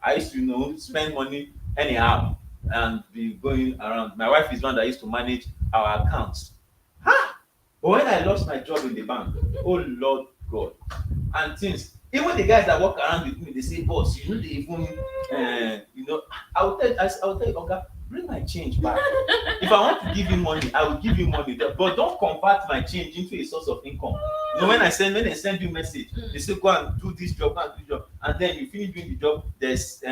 S2: I used to, spend money anyhow and be going around. My wife is one that used to manage our accounts. But when I lost my job in the bank, oh Lord God, and things, even the guys that walk around with me, they say, boss, they even, I will tell you, okay, bring my change back. If I want to give you money, I will give you money, but don't convert my change into a source of income. When they send you message, they say, go and do this job, and then you finish doing the job, there's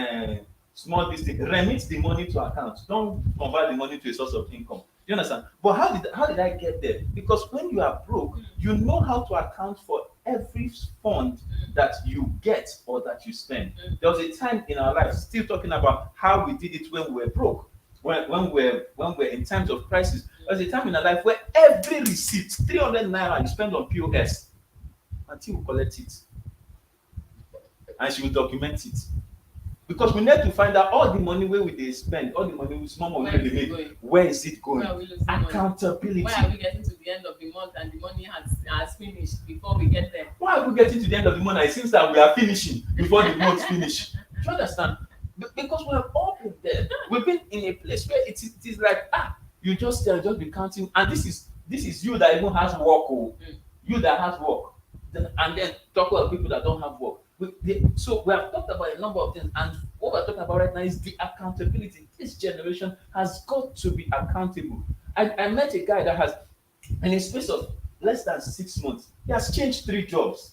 S2: small district, remit the money to account. Don't convert the money to a source of income. You understand? But how did I get there? Because when you are broke, you know how to account for every fund that you get or that you spend. There was a time in our life, still talking about how we did it when we were broke, when we're in times of crisis. There was a time in our life where every receipt, 300 naira, you spend on POS until we collect it, and she will document it. Because we need to find out all the money where we dey spend, all the money, small money wey dey make, where is it going? Accountability.
S3: Why are we getting to the end of the month and the money has finished before we get there?
S2: Why are we getting to the end of the month and it seems that we are finishing before the month finish? Do you understand? Because we have all been there. We've been in a place where it is like, you just be counting, and this is you that even has work, you that has work, and then talk about people that don't have work. So we have talked about a number of things, and what we're talking about right now is the accountability. This generation has got to be accountable. I met a guy that has, in a space of less than 6 months, he has changed 3 jobs.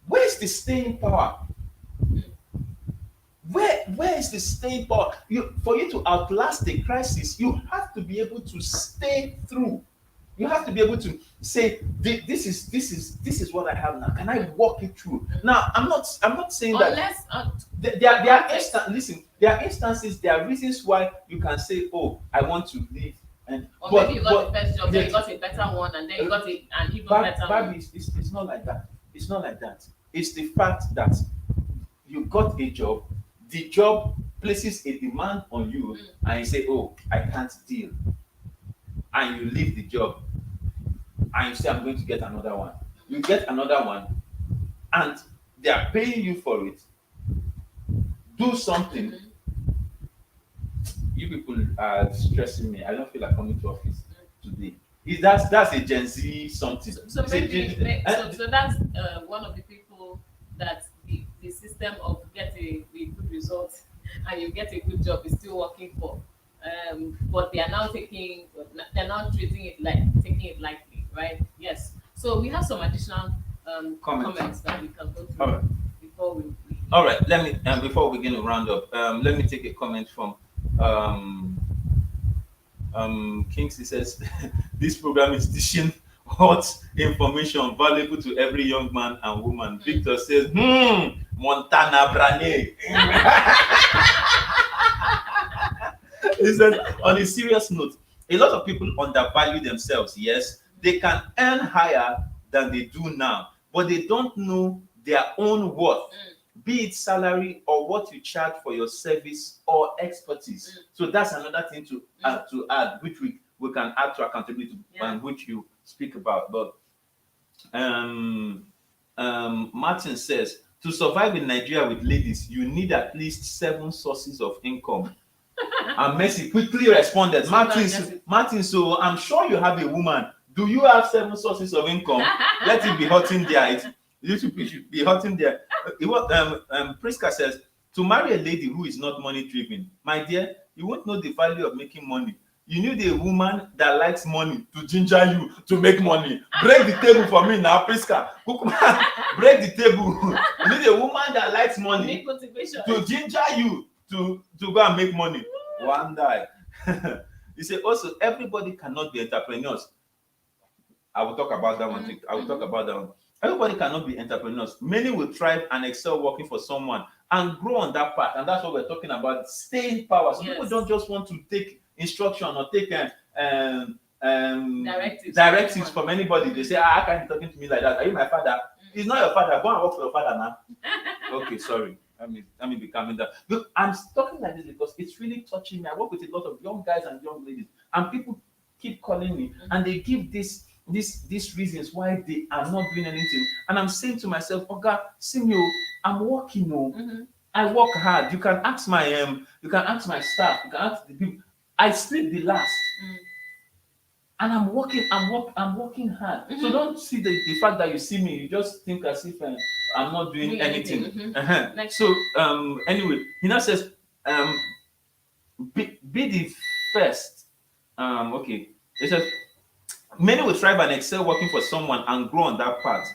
S2: Where is the staying power? Where is the staying power? For you to outlast the crisis, you have to be able to stay through. You have to be able to say, this is what I have now. Can I walk it through? Now, I'm not saying
S3: unless,
S2: that there are instances, there are reasons why you can say, oh, I want to leave.
S3: Maybe you got the first job, then you got a better one, and then you got an even better one.
S2: It's not like that. It's not like that. It's the fact that you got a job, the job places a demand on you, and you say, oh, I can't deal. And you leave the job, and you say, I'm going to get another one. You get another one, and they are paying you for it. Do something. You people are stressing me. I don't feel like coming to office today. That's a Gen Z something.
S3: So that's one of the people that the system of get a good result and you get a good job is still working for. But they are now treating it lightly, right? Yes. So we have some additional comments that we can go through before we.
S2: All right. Let me before we begin to round up. Let me take a comment from Kingsley says this program is dishing hot information valuable to every young man and woman. Victor says, Montana Brane. He said, on a serious note, a lot of people undervalue themselves. Yes, they can earn higher than they do now, but they don't know their own worth, be it salary or what you charge for your service or expertise. So that's another thing to add, which we can add to accountability, and which you speak about. But Martin says, to survive in Nigeria with ladies, you need at least 7 sources of income. And Messi quickly responded, Martin, so I'm sure you have a woman. Do you have 7 sources of income? Let it be hot in there. You should be hot in there. Priska says, to marry a lady who is not money driven, my dear, you won't know the value of making money. You need a woman that likes money to ginger you to make money. Break the table for me now, Priska. Break the table. You need a woman that likes money to ginger you to go and make money. One die. You say also everybody cannot be entrepreneurs. I will talk about that one. Everybody cannot be entrepreneurs. Many will thrive and excel working for someone and grow on that path. And that's what we're talking about, staying power. So people don't just want to take instruction or take directives from anybody. They say, how can you talking to me like that? Are you my father? He's not your father. Go and work for your father now. Okay, sorry. Let me be calming down. Look, I'm talking like this because it's really touching me. I work with a lot of young guys and young ladies, and people keep calling me and they give these reasons why they are not doing anything. And I'm saying to myself, Oga, Simio, I'm working. I work hard. You can ask my staff, you can ask the people. I sleep the last. And I'm working hard. So don't see the fact that you see me, you just think as if I'm not doing anything. So anyway, he now says, be the first. Okay. It says, many will thrive and excel working for someone and grow on that path.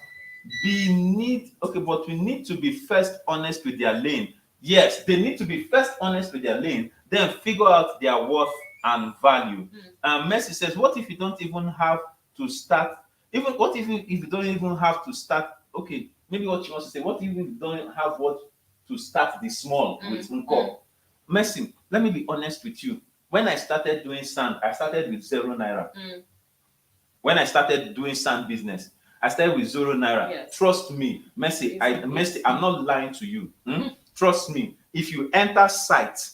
S2: But we need to be first honest with their lane. Yes, they need to be first honest with their lane, then figure out their worth and value. Mercy says, what if you don't even have to start? What if you don't even have to start? Okay, maybe what she wants to say, what if you don't have what to start the small with Unko? Mercy, let me be honest with you. When I started doing sand, I started with 0 naira. When I started doing sand business, I started with 0 naira.
S3: Yes.
S2: Trust me, Mercy, I'm not lying to you. Trust me, if you enter site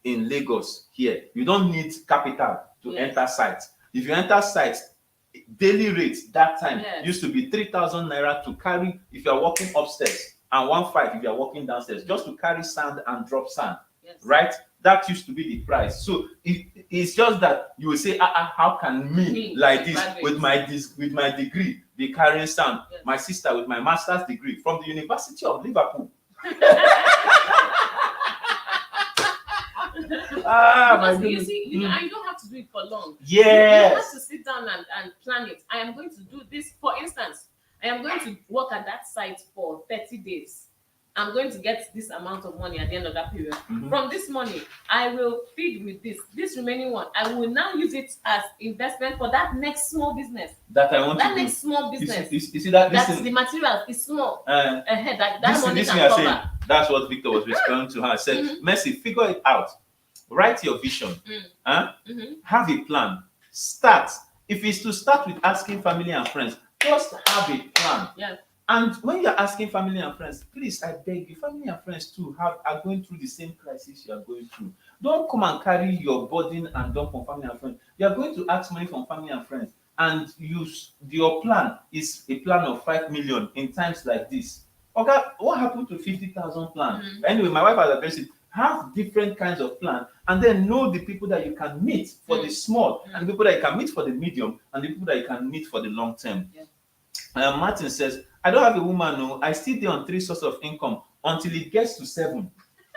S2: in Lagos here, you don't need capital to enter site. If you enter site, daily rate that time used to be 3,000 naira to carry if you are walking upstairs, and 1,500 if you are walking downstairs, just to carry sand and drop sand. Right? That used to be the price. So it's just that you will say, how can me like this with my degree be carrying sand? My sister with my master's degree from the University of Liverpool.
S3: Because you see, I don't have to do it for long.
S2: Yes.
S3: You have to sit down and plan it. I am going to do this. For instance, I am going to work at that site for 30 days. I'm going to get this amount of money at the end of that period. From this money, I will feed with this remaining one. I will now use it as investment for that next small business.
S2: That I want
S3: that
S2: to do.
S3: next small business.
S2: You see that?
S3: That's the material is small. That money
S2: this
S3: can cover.
S2: saying, that's what Victor was responding to her. I said, Mercy, figure it out. Write your vision. Have a plan. Start. If it's to start with asking family and friends, just have a plan. And when you're asking family and friends, please, I beg you, family and friends too are going through the same crisis you are going through. Don't come and carry your burden and dump on family and friends. You are going to ask money from family and friends, and your plan is a plan of 5 million in times like this. Okay, what happened to 50,000 plan? Anyway, my wife has addressed it. Have different kinds of plan, and then know the people that you can meet for the small, and the people that you can meet for the medium, and the people that you can meet for the long term. Martin says, I don't have a woman, no. I still do on 3 sources of income until it gets to 7.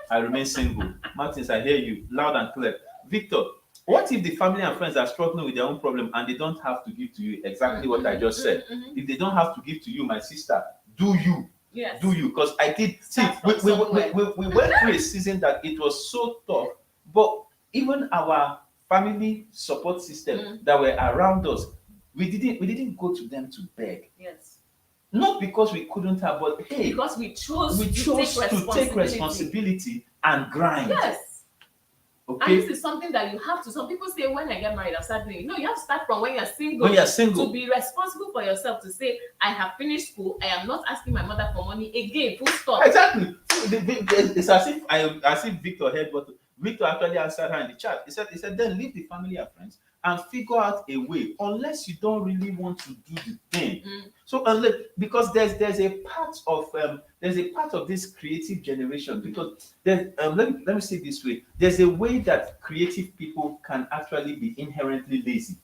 S2: I remain single. Martins, I hear you loud and clear. Victor, what if the family and friends are struggling with their own problem and they don't have to give to you? Exactly what I just said. If they don't have to give to you, my sister, do you?
S3: Yes.
S2: Do you? Because I did see we went through a season that it was so tough, but even our family support system that were around us, we didn't go to them to beg.
S3: Yes.
S2: Not because we couldn't have, but hey,
S3: because we chose
S2: to take responsibility and grind.
S3: Yes.
S2: Okay.
S3: And this is something that you have to. Some people say, when I get married, I'll start doing it. No, you have to start from when you're single.
S2: When you're single.
S3: To be responsible for yourself, to say, I have finished school. I am not asking my mother for money again. Full stop.
S2: Exactly. It's as if Victor heard what Victor actually answered her in the chat. He said, then leave the family and friends and figure out a way, unless you don't really want to do the thing. So because there's a part of this creative generation, because let me say it this way, there's a way that creative people can actually be inherently lazy,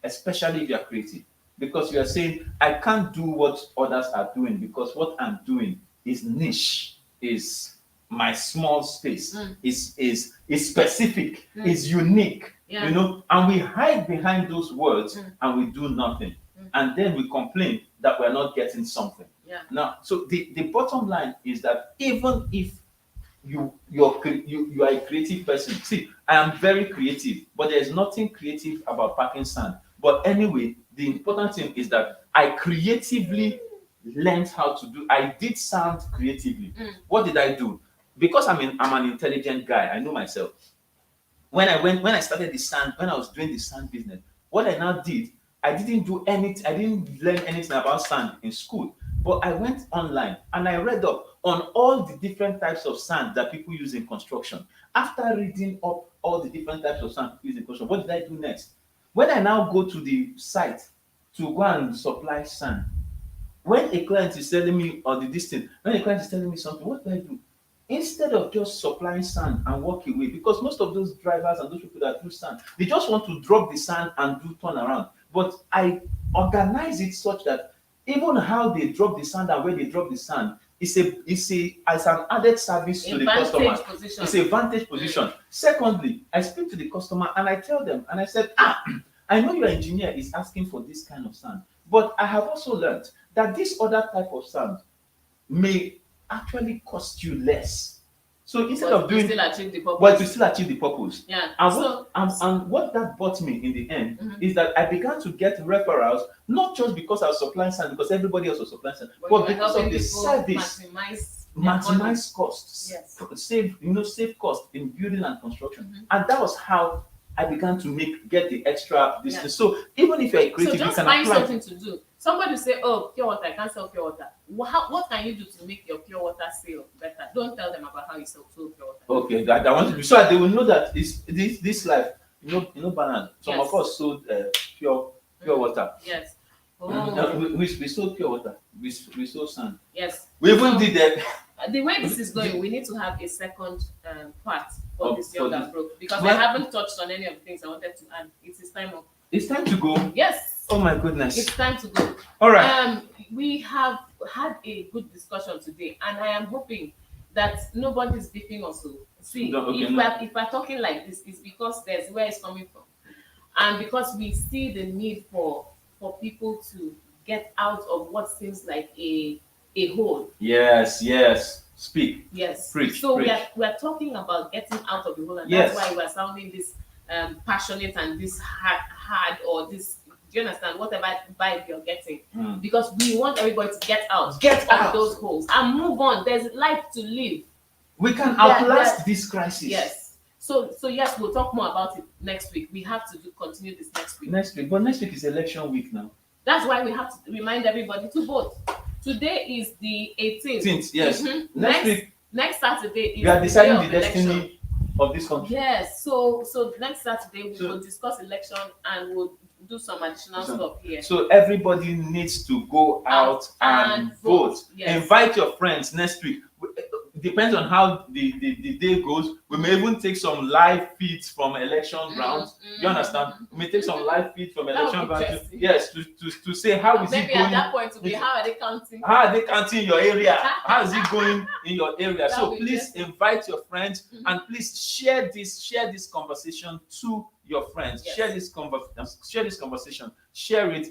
S2: especially if you're creative, because you are saying, I can't do what others are doing because what I'm doing is niche, is my small space, is specific, is unique. You know, and we hide behind those words and we do nothing. And then we complain that we're not getting something. Now, so the bottom line is that even if you are a creative person, see, I am very creative, but there's nothing creative about packing sand. But anyway, the important thing is that I creatively learned how to do. I did sand creatively. What did I do? Because I'm an intelligent guy. I know myself. When I started the sand, when I was doing the sand business, what I now did, I didn't learn anything about sand in school. But I went online and I read up on all the different types of sand that people use in construction. After reading up all the different types of sand people use in construction, what did I do next? When I now go to the site to go and supply sand, when a client is telling me, or the distance, when a client is telling me something, what do I do? Instead of just supplying sand and walk away, because most of those drivers and those people that do sand, they just want to drop the sand and do turn around. But I organize it such that even how they drop the sand and where they drop the sand is as an added service to the customer.
S3: Position.
S2: It's a vantage position. Secondly, I speak to the customer and I tell them, and I said, I know your engineer is asking for this kind of sand, but I have also learned that this other type of sand may actually cost you less. So instead of doing,
S3: still achieve the purpose.
S2: but to still achieve the purpose.
S3: Yeah.
S2: And what that brought me in the end is that I began to get referrals, not just because I was supplying sand, because everybody else was supplying sand, but because of the service. Maximize costs.
S3: Yes.
S2: Save costs in building and construction. And that was how I began to get the extra business. Yeah. So even if you're a creative,
S3: so just
S2: you can
S3: find
S2: apply.
S3: something to do. Somebody say, "Oh, pure water, I can't sell pure water." What can you do to make your pure water sale better? Don't tell them about how you sell pure water.
S2: Okay, that I want to be so that they will know that this life, Bernard. Some of us sold pure water.
S3: Yes.
S2: We sold pure water. We sold sand.
S3: Yes.
S2: We even did that.
S3: The way this is going, we need to have a second part for this young and broke, because I haven't touched on any of the things I wanted to add. It is time up.
S2: It's time to go.
S3: Yes.
S2: Oh my goodness.
S3: It's time to go.
S2: All right.
S3: We have had a good discussion today, and I am hoping that nobody's beefing us. See, if we're talking like this, it's because there's where it's coming from, and because we see the need for people to get out of what seems like a hole.
S2: Yes. Speak.
S3: Yes.
S2: Preach.
S3: So
S2: preach.
S3: we're talking about getting out of the hole, and
S2: Yes.
S3: that's why we're sounding this passionate and this hard or this. Do you understand? Whatever vibe you're getting, because we want everybody to get out of those holes and move on. There's life to live.
S2: We can outlast this crisis.
S3: Yes. So yes, we'll talk more about it next week. We have to continue this next week.
S2: But next week is election week now.
S3: That's why we have to remind everybody to vote. Today is the 18th.
S2: Yes.
S3: Next Saturday is
S2: we are deciding the
S3: election.
S2: destiny of this country.
S3: Yes. So next Saturday we will discuss election and we'll do some additional stuff here.
S2: So everybody needs to go out and vote.
S3: Yes.
S2: Invite your friends next week. Depends on how the day goes. We may even take some live feeds from election grounds. You understand? We may take some live feeds from election grounds. Yes, to say how is it going.
S3: Maybe at that point to be how are they counting?
S2: How are they counting in your area? How is it going in your area? So please invite your friends and please share this conversation to your friends.
S3: Yes.
S2: Share this conversation. Share it.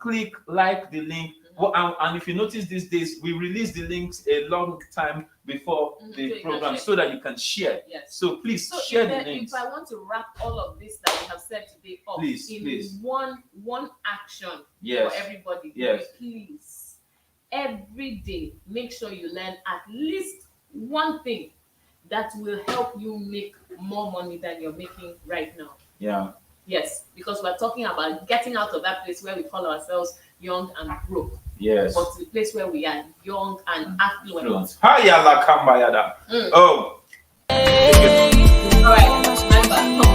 S2: Click like the link. And if you notice these days, we release the links a long time before the program so that you can share.
S3: Yes.
S2: So please share the links.
S3: If I want to wrap all of this that we have said today up in one action for everybody, please, every day, make sure you learn at least one thing that will help you make more money than you're making right now.
S2: Yeah.
S3: Yes, because we're talking about getting out of that place where we call ourselves young and broke.
S2: Yes.
S3: But the place where we are young and affluent.
S2: Hi, Yala Kambayada. Oh.
S3: All right, remember.